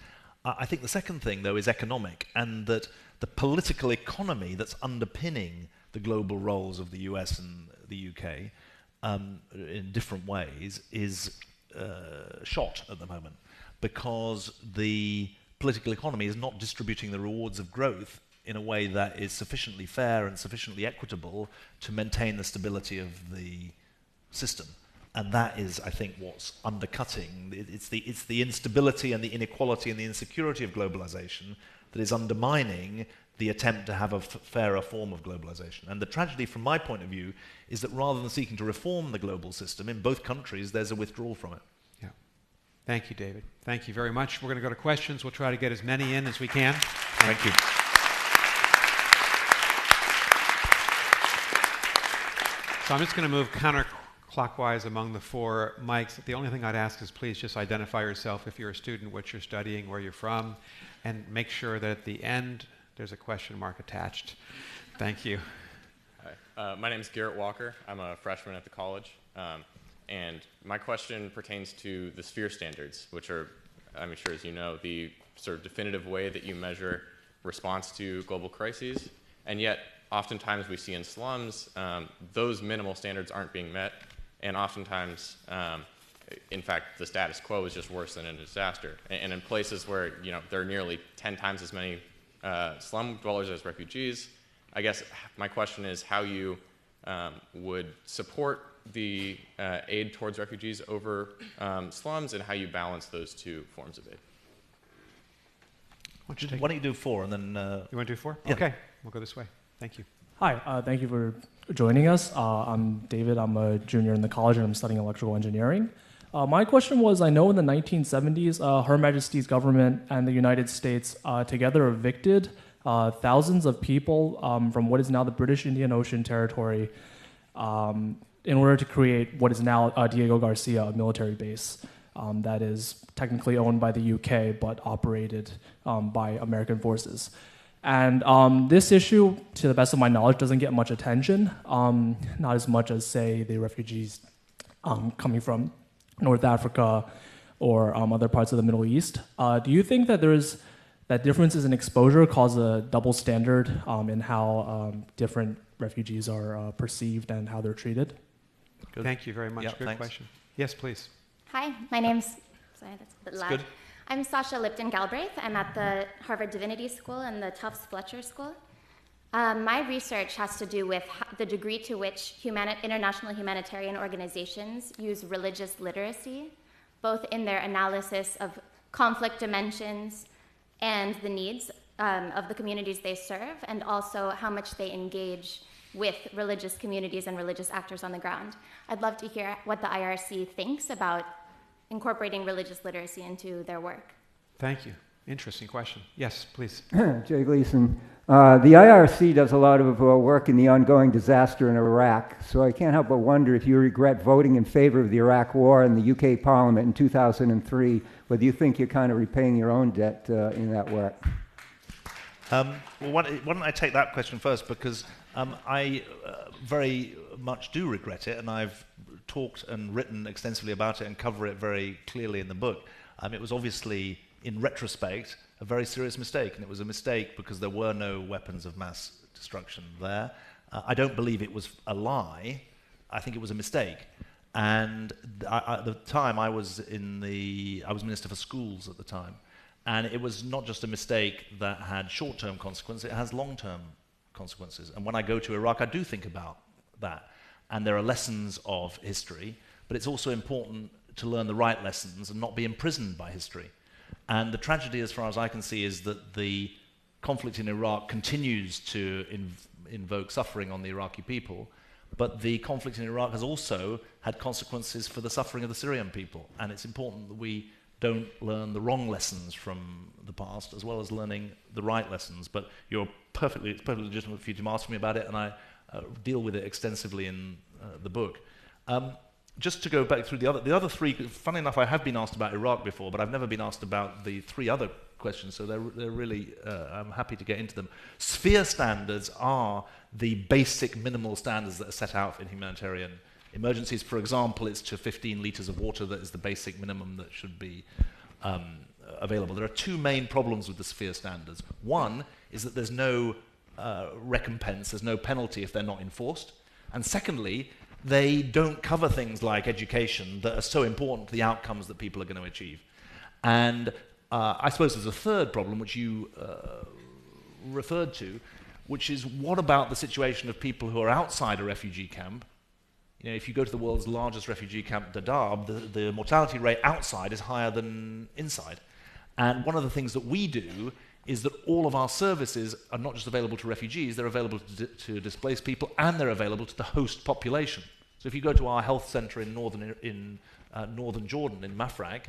I think the second thing, though, is economic, and that the political economy that's underpinning the global roles of the US and the UK in different ways is shot at the moment, because the political economy is not distributing the rewards of growth in a way that is sufficiently fair and sufficiently equitable to maintain the stability of the system. And that is, I think, what's undercutting. It's the instability and the inequality and the insecurity of globalization that is undermining the attempt to have a fairer form of globalization. And the tragedy, from my point of view, is that rather than seeking to reform the global system, in both countries, there's a withdrawal from it. Yeah. Thank you, David. Thank you very much. We're going to go to questions. We'll try to get as many in as we can. Thank you. So I'm just going to move counterclockwise among the four mics. The only thing I'd ask is please just identify yourself if you're a student, what you're studying, where you're from, and make sure that at the end there's a question mark attached. Thank you. Hi. My name is Garrett Walker. I'm a freshman at the college. And my question pertains to the sphere standards, which are, I'm sure as you know, the sort of definitive way that you measure response to global crises. And yet, oftentimes we see in slums, those minimal standards aren't being met. And oftentimes, in fact, the status quo is just worse than in a disaster. And in places where there are nearly 10 times as many slum dwellers as refugees, I guess my question is how you would support the aid towards refugees over slums, and how you balance those two forms of aid. Why don't you do four, and then... You want to do four? Yeah. Okay, we'll go this way. Thank you. Hi, thank you for joining us. I'm David. I'm a junior in the college, and I'm studying electrical engineering. My question was, I know in the 1970s, Her Majesty's government and the United States together evicted thousands of people from what is now the British Indian Ocean Territory in order to create what is now Diego Garcia, a military base that is technically owned by the UK but operated by American forces. And this issue, to the best of my knowledge, doesn't get much attention, not as much as, say, the refugees coming from North Africa or other parts of the Middle East. Do you think that that differences in exposure cause a double standard in how different refugees are perceived and how they're treated? Good. Thank you very much. Yep, good thanks. question. Yes, please. Hi, my name's... Sorry, that's a bit loud. Good. I'm Sasha Lipton-Galbraith. I'm at the Harvard Divinity School and the Tufts Fletcher School. My research has to do with the degree to which international humanitarian organizations use religious literacy, both in their analysis of conflict dimensions and the needs of the communities they serve, and also how much they engage with religious communities and religious actors on the ground. I'd love to hear what the IRC thinks about incorporating religious literacy into their work. Thank you. Interesting question. Yes, please. Jay Gleason. The IRC does a lot of work in the ongoing disaster in Iraq, so I can't help but wonder if you regret voting in favor of the Iraq War in the UK Parliament in 2003, whether you think you're kind of repaying your own debt in that work. Well, why don't I take that question first, because I very much do regret it, and I've talked and written extensively about it and cover it very clearly in the book. It was obviously, in retrospect, a very serious mistake, and it was a mistake because there were no weapons of mass destruction there. I don't believe it was a lie. I think it was a mistake. And at the time, I was Minister for Schools at the time, and it was not just a mistake that had short-term consequences, it has long-term consequences. And when I go to Iraq, I do think about that. And there are lessons of history, but it's also important to learn the right lessons and not be imprisoned by history. And the tragedy, as far as I can see, is that the conflict in Iraq continues to invoke suffering on the Iraqi people, but the conflict in Iraq has also had consequences for the suffering of the Syrian people. And it's important that we don't learn the wrong lessons from the past, as well as learning the right lessons. But it's perfectly legitimate for you to ask me about it, and I deal with it extensively in the book. Just to go back through the other three, funny enough, I have been asked about Iraq before, but I've never been asked about the three other questions, so they're really, I'm happy to get into them. Sphere standards are the basic minimal standards that are set out in humanitarian emergencies. For example, it's to 15 litres of water that is the basic minimum that should be available. There are two main problems with the Sphere standards. One is that there's no recompense, there's no penalty if they're not enforced. And secondly, they don't cover things like education that are so important to the outcomes that people are going to achieve. And I suppose there's a third problem, which you referred to, which is what about the situation of people who are outside a refugee camp? You know, if you go to the world's largest refugee camp, Dadaab, the mortality rate outside is higher than inside. And one of the things that we do is that all of our services are not just available to refugees, they're available to displaced people, and they're available to the host population. So if you go to our health center in northern Jordan, in Mafraq,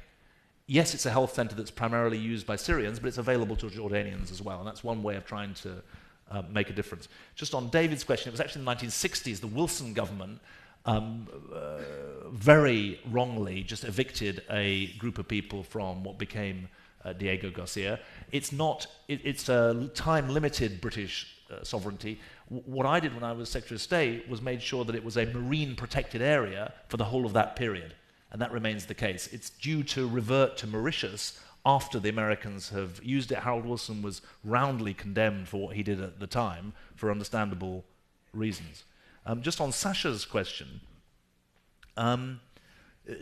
yes, it's a health center that's primarily used by Syrians, but it's available to Jordanians as well, and that's one way of trying to make a difference. Just on David's question, it was actually in the 1960s, the Wilson government very wrongly just evicted a group of people from what became Diego Garcia. It's a time-limited British sovereignty. What I did when I was Secretary of State was made sure that it was a marine protected area for the whole of that period, and that remains the case. It's due to revert to Mauritius after the Americans have used it. Harold Wilson was roundly condemned for what he did at the time, for understandable reasons. Just on Sasha's question,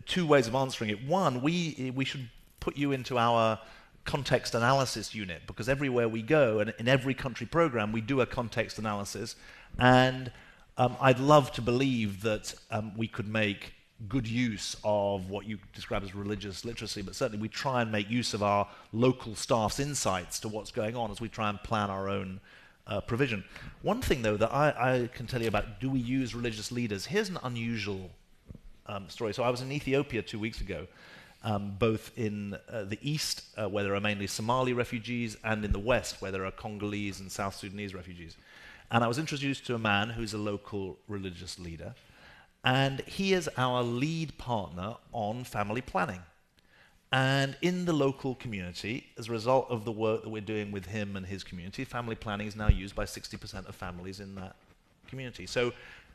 two ways of answering it. One, we should put you into our context analysis unit, because everywhere we go, and in every country program, we do a context analysis, and I'd love to believe that we could make good use of what you describe as religious literacy, but certainly we try and make use of our local staff's insights to what's going on as we try and plan our own provision. One thing, though, that I can tell you about, do we use religious leaders? Here's an unusual story. So I was in Ethiopia 2 weeks ago, both in the east, where there are mainly Somali refugees, and in the west, where there are Congolese and South Sudanese refugees. And I was introduced to a man who's a local religious leader, and he is our lead partner on family planning. And in the local community, as a result of the work that we're doing with him and his community, family planning is now used by 60% of families in that community. So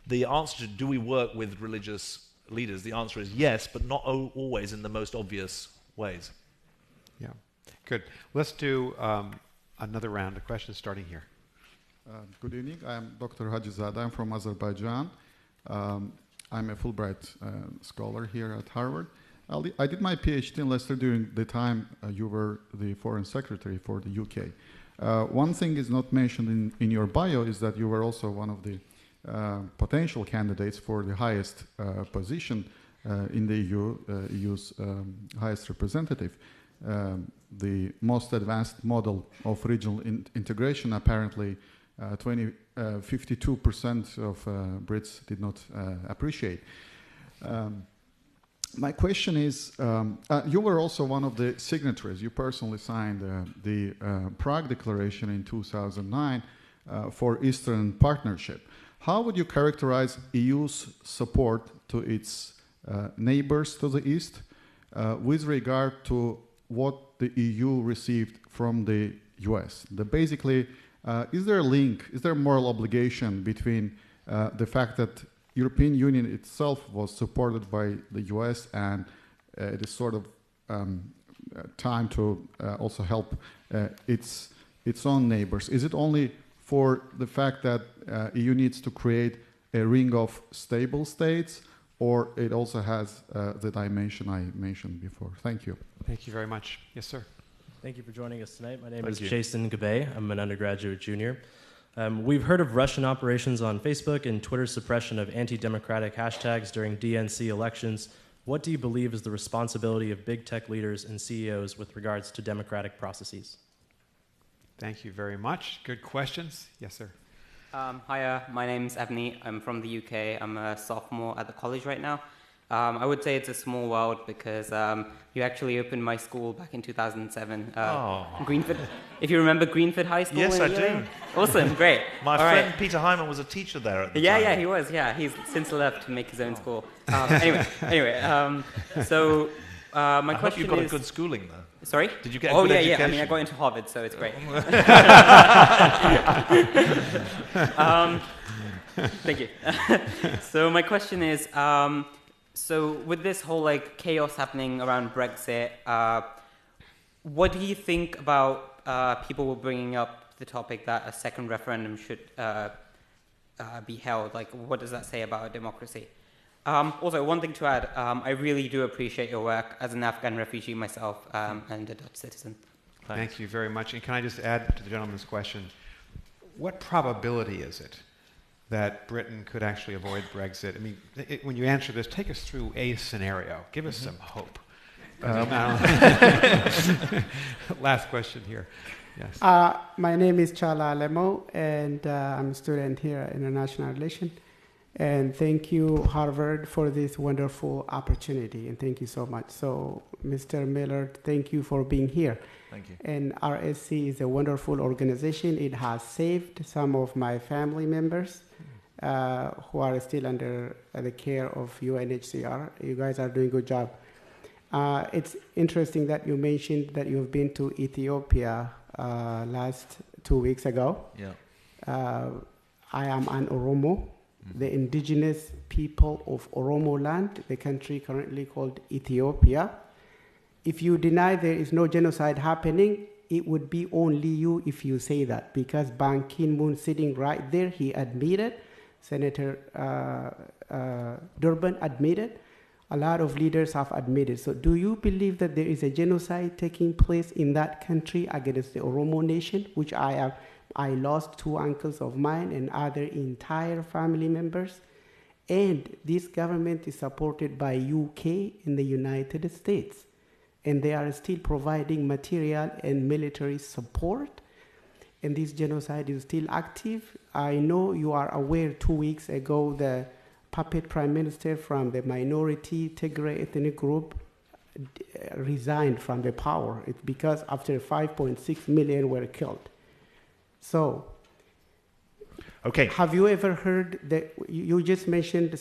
the answer to, do we work with religious leaders? The answer is yes, but not always in the most obvious ways. Yeah, good. Let's do another round of questions starting here. Good evening. I'm Dr. Hajizad. I'm from Azerbaijan. I'm a Fulbright scholar here at Harvard. I did my PhD in Leicester during the time you were the Foreign Secretary for the UK. One thing is not mentioned in your bio is that you were also one of the potential candidates for the highest position in the EU, EU's highest representative. The most advanced model of regional integration, apparently 52% of Brits did not appreciate. My question is, you were also one of the signatories. You personally signed the Prague Declaration in 2009 for Eastern Partnership. How would you characterize EU's support to its neighbors to the east with regard to what the EU received from the US? Basically, is there a link, is there a moral obligation between the fact that European Union itself was supported by the US and it is sort of time to also help its own neighbors? Is it only for the fact that EU needs to create a ring of stable states, or it also has the dimension I mentioned before? Thank you. Thank you very much. Yes, sir. Thank you for joining us tonight. My name is Jason Gabay. I'm an undergraduate junior. We've heard of Russian operations on Facebook and Twitter's suppression of anti-democratic hashtags during DNC elections. What do you believe is the responsibility of big tech leaders and CEOs with regards to democratic processes? Thank you very much. Good questions. Yes, sir. Hiya, my name's Ebony. I'm from the UK. I'm a sophomore at the college right now. I would say it's a small world because you actually opened my school back in 2007. Greenford. If you remember Greenford High School. Yes, I do. Awesome, great. My friend Peter Hyman was a teacher there at the time. Yeah, he was. Yeah, he's since left to make his own school. Anyway. So my question is... I hope you got a good schooling though. Sorry? Did you get a good education? I mean, I got into Harvard, so it's great. Thank you. So my question is, so with this whole like chaos happening around Brexit, what do you think about people bringing up the topic that a second referendum should be held? Like, what does that say about a democracy? Also, one thing to add, I really do appreciate your work as an Afghan refugee myself and a Dutch citizen. Thanks. Thank you very much. And can I just add to the gentleman's question, what probability is it that Britain could actually avoid Brexit? I mean, when you answer this, take us through a scenario. Give us some hope. Last question here. Yes. My name is Chala Lemo, and I'm a student here at International Relations. And thank you, Harvard, for this wonderful opportunity. And thank you so much. So, Mr. Miller, thank you for being here. Thank you. And RSC is a wonderful organization. It has saved some of my family members who are still under the care of UNHCR. You guys are doing a good job. It's interesting that you mentioned that you've been to Ethiopia last 2 weeks ago. Yeah. I am an Oromo. The indigenous people of Oromo land, the country currently called Ethiopia. If you deny there is no genocide happening, it would be only you if you say that, because Ban Ki-moon sitting right there, he admitted, Senator Durbin admitted, a lot of leaders have admitted. So do you believe that there is a genocide taking place in that country against the Oromo nation, which I lost 2 uncles of mine and other entire family members. And this government is supported by UK and the United States. And they are still providing material and military support. And this genocide is still active. I know you are aware 2 weeks ago the puppet prime minister from the minority Tigray ethnic group resigned from the power. It's because after 5.6 million were killed. So, okay. Have you ever heard that you just mentioned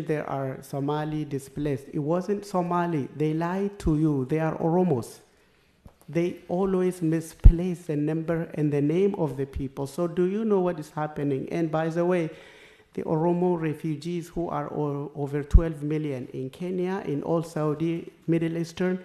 there are Somali displaced? It wasn't Somali. They lied to you. They are Oromos. They always misplace the number and the name of the people. So do you know what is happening? And by the way, the Oromo refugees who are over 12 million in Kenya, in all Saudi, Middle Eastern,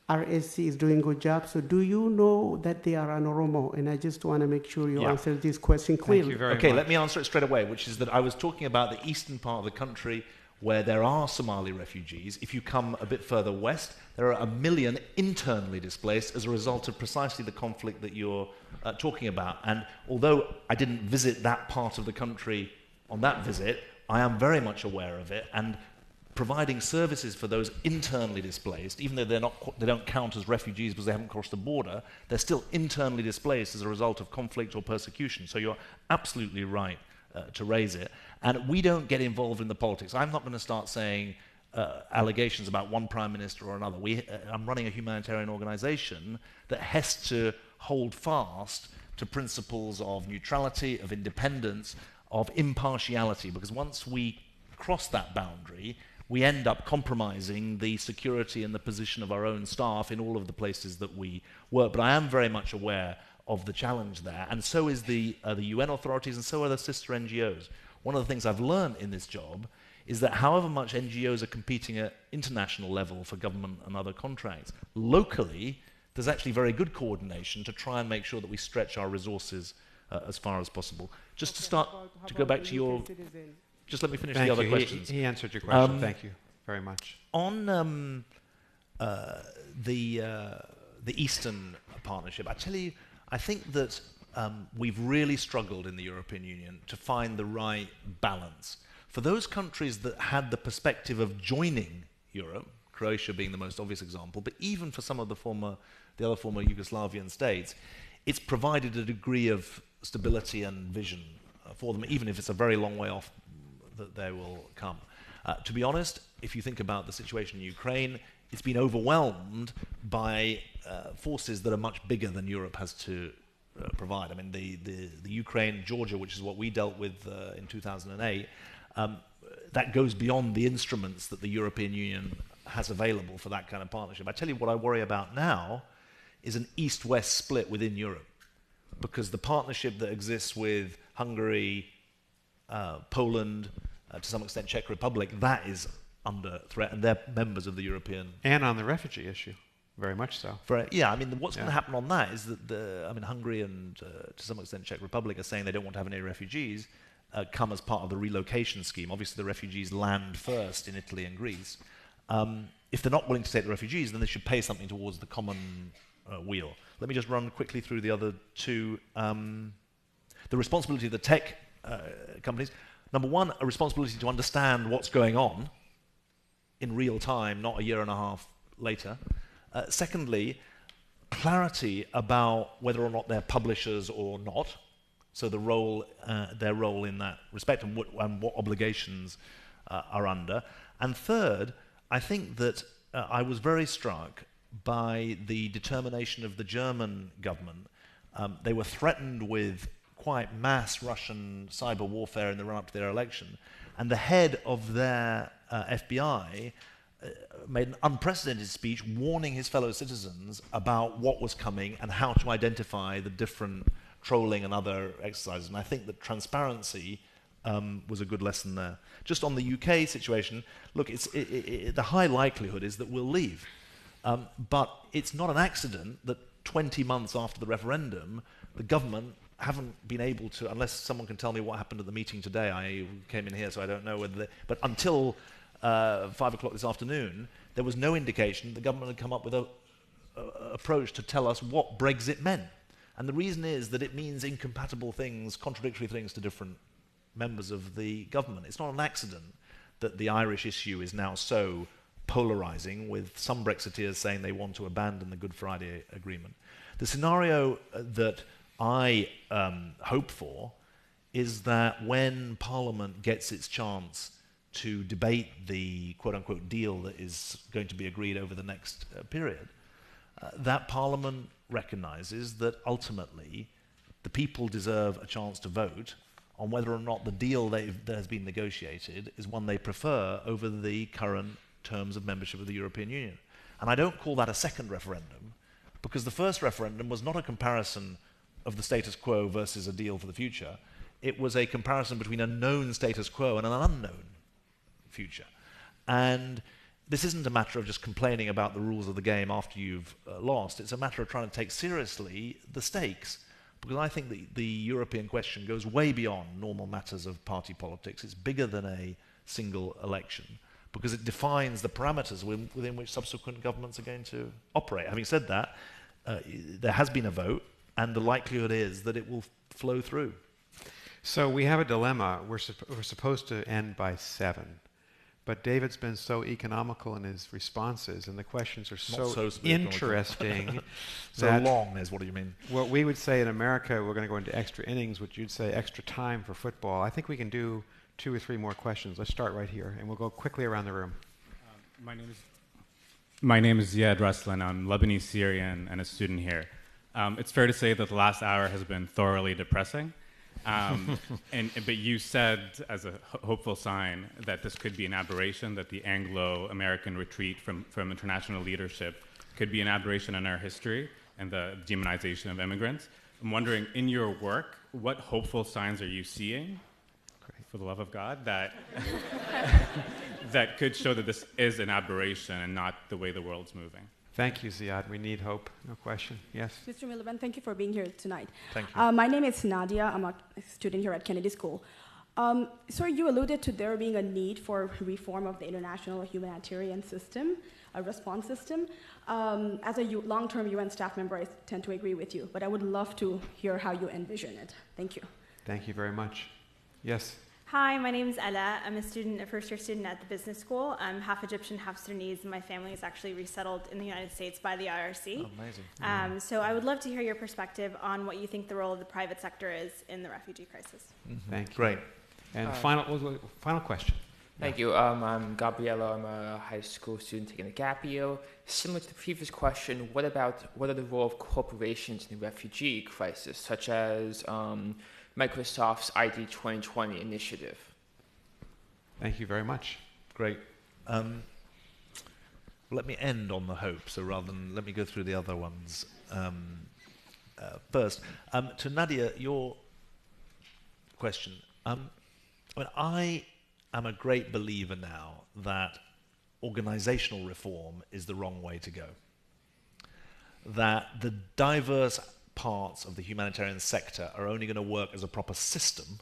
RSC is doing a good job. So do you know that they are an Oromo? And I just want to make sure you answer this question clearly. Thank you very much. Let me answer it straight away, which is that I was talking about the eastern part of the country where there are Somali refugees. If you come a bit further west, there are 1 million internally displaced as a result of precisely the conflict that you're talking about. And although I didn't visit that part of the country on that visit, I am very much aware of it, and providing services for those internally displaced, even though they don't count as refugees because they haven't crossed the border, they're still internally displaced as a result of conflict or persecution. So you're absolutely right to raise it. And we don't get involved in the politics. I'm not going to start saying allegations about one prime minister or another. I'm running a humanitarian organization that has to hold fast to principles of neutrality, of independence, of impartiality, because once we cross that boundary, we end up compromising the security and the position of our own staff in all of the places that we work. But I am very much aware of the challenge there, and so is the UN authorities, and so are the sister NGOs. One of the things I've learned in this job is that however much NGOs are competing at international level for government and other contracts, locally there's actually very good coordination to try and make sure that we stretch our resources as far as possible. Just to start, to go back to your... Just let me finish the other questions. He answered your question. Thank you very much. On the Eastern Partnership, I tell you, I think that we've really struggled in the European Union to find the right balance. For those countries that had the perspective of joining Europe, Croatia being the most obvious example, but even for some of the other former Yugoslavian states, it's provided a degree of stability and vision for them, even if it's a very long way off that they will come. To be honest, if you think about the situation in Ukraine, it's been overwhelmed by forces that are much bigger than Europe has to provide. I mean, the Ukraine, Georgia, which is what we dealt with in 2008, that goes beyond the instruments that the European Union has available for that kind of partnership. I tell you what I worry about now is an East-West split within Europe, because the partnership that exists with Hungary, Poland, to some extent Czech Republic, that is under threat, and they're members of the European... And on the refugee issue, very much so. Yeah, I mean, what's going to happen on that is that Hungary and to some extent Czech Republic are saying they don't want to have any refugees come as part of the relocation scheme. Obviously, the refugees land first in Italy and Greece. If they're not willing to take the refugees, then they should pay something towards the common wheel. Let me just run quickly through the other two. The responsibility of the tech companies. Number one, a responsibility to understand what's going on in real time, not a year and a half later. Secondly, clarity about whether or not they're publishers or not. So their role in that respect, and what obligations are under. And third, I think that I was very struck by the determination of the German government. They were threatened with quite mass Russian cyber warfare in the run-up to their election, and the head of their FBI made an unprecedented speech warning his fellow citizens about what was coming and how to identify the different trolling and other exercises. And I think that transparency was a good lesson there. Just on the UK situation, look, the high likelihood is that we'll leave. But it's not an accident that 20 months after the referendum, the government haven't been able to, unless someone can tell me what happened at the meeting today. I came in here, so I don't know whether but until 5 o'clock this afternoon, there was no indication the government had come up with an approach to tell us what Brexit meant. And the reason is that it means incompatible things, contradictory things to different members of the government. It's not an accident that the Irish issue is now so polarizing, with some Brexiteers saying they want to abandon the Good Friday Agreement. The scenario that I hope for is that when Parliament gets its chance to debate the quote-unquote deal that is going to be agreed over the next period, that Parliament recognises that ultimately the people deserve a chance to vote on whether or not the deal that has been negotiated is one they prefer over the current terms of membership of the European Union. And I don't call that a second referendum, because the first referendum was not a comparison of the status quo versus a deal for the future. It was a comparison between a known status quo and an unknown future. And this isn't a matter of just complaining about the rules of the game after you've lost. It's a matter of trying to take seriously the stakes, because I think the European question goes way beyond normal matters of party politics. It's bigger than a single election, because it defines the parameters within which subsequent governments are going to operate. Having said that, there has been a vote, and the likelihood is that it will flow through. So we have a dilemma. We're supposed to end by 7. But David's been so economical in his responses, and the questions are so interesting. So long is what do you mean? What we would say in America, we're going to go into extra innings, which you'd say extra time for football. I think we can do 2 or 3 more questions. Let's start right here, and we'll go quickly around the room. My name is Ziad Raslan. I'm Lebanese Syrian and a student here. It's fair to say that the last hour has been thoroughly depressing. But you said, as a hopeful sign, that this could be an aberration, that the Anglo-American retreat from international leadership could be an aberration in our history and the demonization of immigrants. I'm wondering, in your work, what hopeful signs are you seeing, for the love of God, that that could show that this is an aberration and not the way the world's moving? Thank you, Ziad. We need hope, no question. Yes? Mr. Miliband, thank you for being here tonight. Thank you. My name is Nadia. I'm a student here at Kennedy School. Sir, you alluded to there being a need for reform of the international humanitarian system, a response system. As a long-term UN staff member, I tend to agree with you, but I would love to hear how you envision it. Thank you. Thank you very much. Yes? Hi, my name is Ella. I'm a first-year student at the business school. I'm half Egyptian, half Sudanese, and my family is actually resettled in the United States by the IRC. Oh, amazing. So I would love to hear your perspective on what you think the role of the private sector is in the refugee crisis. Mm-hmm. Thank you. Great. And final question. Thank you. I'm Gabriella. I'm a high school student taking a gap year. Similar to the previous question, what are the role of corporations in the refugee crisis, such as Microsoft's ID 2020 initiative? Thank you very much. Great. Let me end on the hope, so rather than let me go through the other ones first. To Nadia, your question. I am a great believer now that organizational reform is the wrong way to go. That the diverse parts of the humanitarian sector are only going to work as a proper system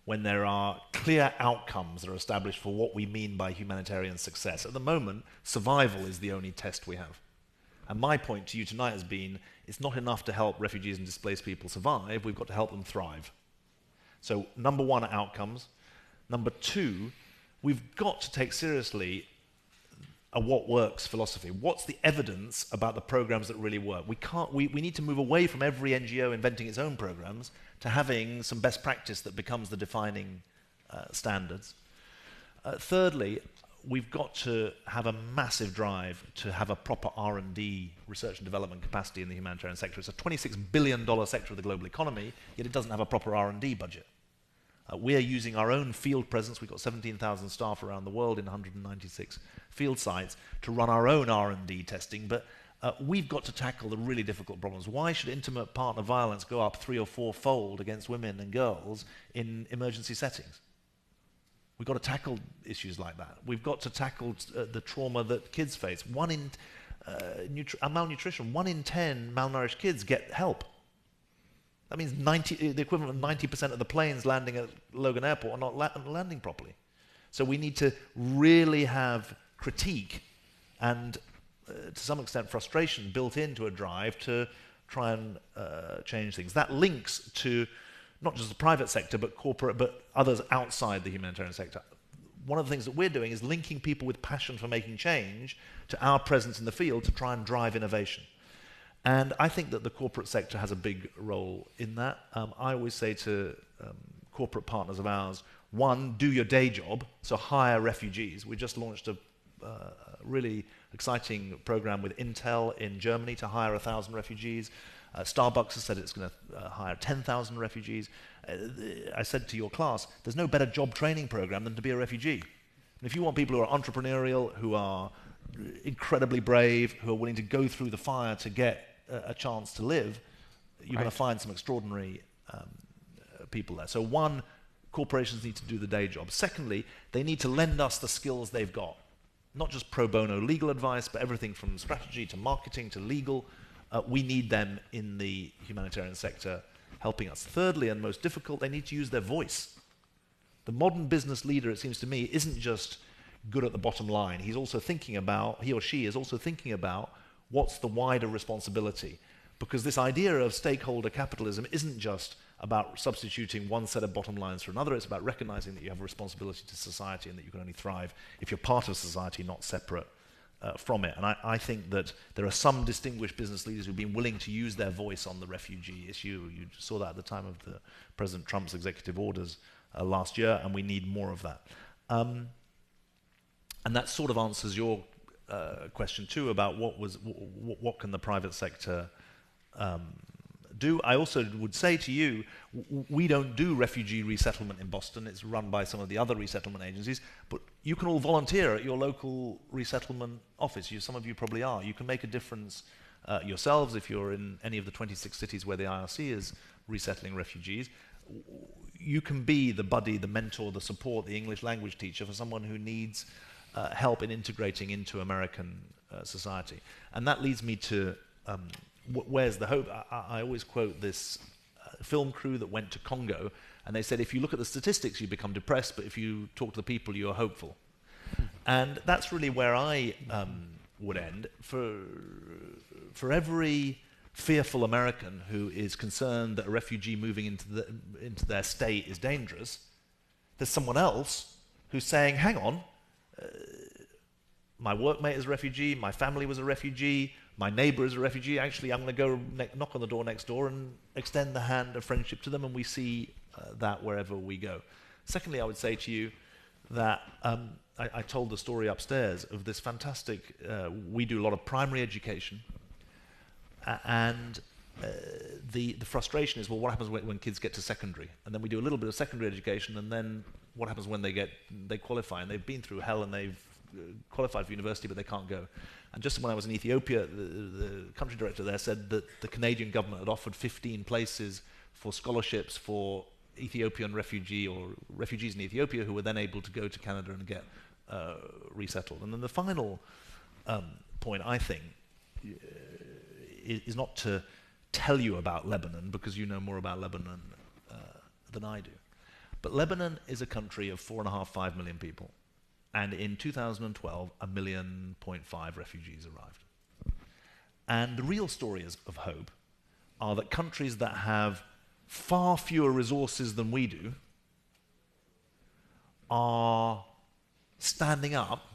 when there are clear outcomes that are established for what we mean by humanitarian success. At the moment, survival is the only test we have. And my point to you tonight has been, it's not enough to help refugees and displaced people survive, we've got to help them thrive. So number one, outcomes. Number two, we've got to take seriously a what works philosophy. What's the evidence about the programs that really work? We need to move away from every NGO inventing its own programs to having some best practice that becomes the defining standards. Thirdly, we've got to have a massive drive to have a proper R&D, research and development capacity in the humanitarian sector. It's a $26 billion sector of the global economy, yet it doesn't have a proper R&D budget. We are using our own field presence. We've got 17,000 staff around the world in 196 field sites to run our own R&D testing, but we've got to tackle the really difficult problems. Why should intimate partner violence go up 3 or 4-fold against women and girls in emergency settings? We've got to tackle issues like that. We've got to tackle the trauma that kids face. Malnutrition. 1 in 10 malnourished kids get help. That means the equivalent of 90% of the planes landing at Logan Airport are not landing properly. So we need to really have critique and, to some extent, frustration built into a drive to try and change things. That links to not just the private sector, but corporate, but others outside the humanitarian sector. One of the things that we're doing is linking people with passion for making change to our presence in the field to try and drive innovation. And I think that the corporate sector has a big role in that. I always say to corporate partners of ours, one, do your day job, so hire refugees. We just launched a really exciting program with Intel in Germany to hire 1,000 refugees. Starbucks has said it's going to hire 10,000 refugees. I said to your class, there's no better job training program than to be a refugee. And if you want people who are entrepreneurial, who are incredibly brave, who are willing to go through the fire to get a chance to live, you're going to find some extraordinary people there. So one, corporations need to do the day job. Secondly, they need to lend us the skills they've got. Not just pro bono legal advice, but everything from strategy to marketing to legal. We need them in the humanitarian sector helping us. Thirdly, and most difficult, they need to use their voice. The modern business leader, it seems to me, isn't just good at the bottom line. He's also thinking about, he or she is also thinking about what's the wider responsibility. Because this idea of stakeholder capitalism isn't just about substituting one set of bottom lines for another. It's about recognizing that you have a responsibility to society and that you can only thrive if you're part of society, not separate from it. And I think that there are some distinguished business leaders who've been willing to use their voice on the refugee issue. You saw that at the time of the President Trump's executive orders last year, and we need more of that. And that sort of answers your question too about what can the private sector do. I also would say to you, we don't do refugee resettlement in Boston. It's run by some of the other resettlement agencies, but you can all volunteer at your local resettlement office. Some of you probably are. You can make a difference yourselves if you're in any of the 26 cities where the IRC is resettling refugees. You can be the buddy, the mentor, the support, the English language teacher for someone who needs help in integrating into American society. And that leads me to where's the hope? I always quote this film crew that went to Congo, and they said, if you look at the statistics, you become depressed, but if you talk to the people, you're hopeful. And that's really where I would end. For every fearful American who is concerned that a refugee moving into their state is dangerous, there's someone else who's saying, hang on, my workmate is a refugee, my family was a refugee, my neighbor is a refugee, actually I'm going to go knock on the door next door and extend the hand of friendship to them, and we see that wherever we go. Secondly, I would say to you that I told the story upstairs of this fantastic, we do a lot of primary education, and the frustration is, well, what happens when kids get to secondary? And then we do a little bit of secondary education, and then what happens when they qualify, and they've been through hell and they've qualified for university, but they can't go. And just when I was in Ethiopia, the country director there said that the Canadian government had offered 15 places for scholarships for Ethiopian refugees in Ethiopia who were then able to go to Canada and get resettled. And then the final point, I think, is not to tell you about Lebanon, because you know more about Lebanon than I do. But Lebanon is a country of 4.5 million people. And in 2012, 1.5 million refugees arrived. And the real stories of hope are that countries that have far fewer resources than we do are standing up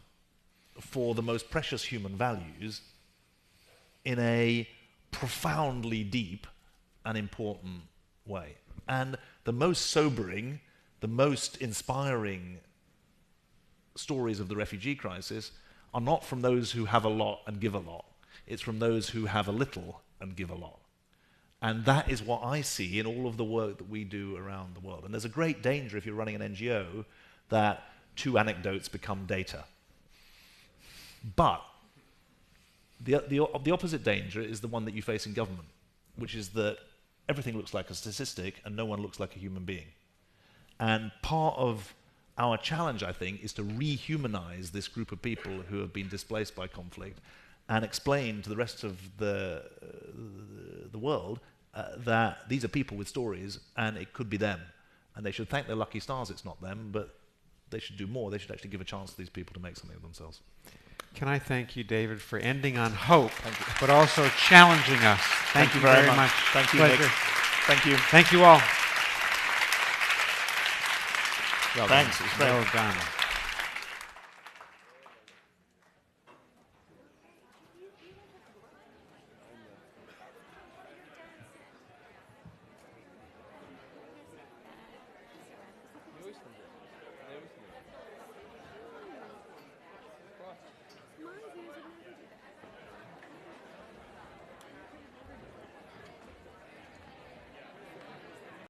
for the most precious human values in a profoundly deep and important way. And the most sobering, the most inspiring stories of the refugee crisis are not from those who have a lot and give a lot. It's from those who have a little and give a lot. And that is what I see in all of the work that we do around the world. And there's a great danger if you're running an NGO that 2 anecdotes become data. But the opposite danger is the one that you face in government, which is that everything looks like a statistic and no one looks like a human being. And part of our challenge, I think, is to rehumanize this group of people who have been displaced by conflict and explain to the rest of the world that these are people with stories and it could be them. And they should thank their lucky stars it's not them, but they should do more. They should actually give a chance to these people to make something of themselves. Can I thank you, David, for ending on hope, but also challenging us. Thank you very much. Thank you, Pleasure. Nick. Thank you. Thank you all. Thanks. It was great. Well done.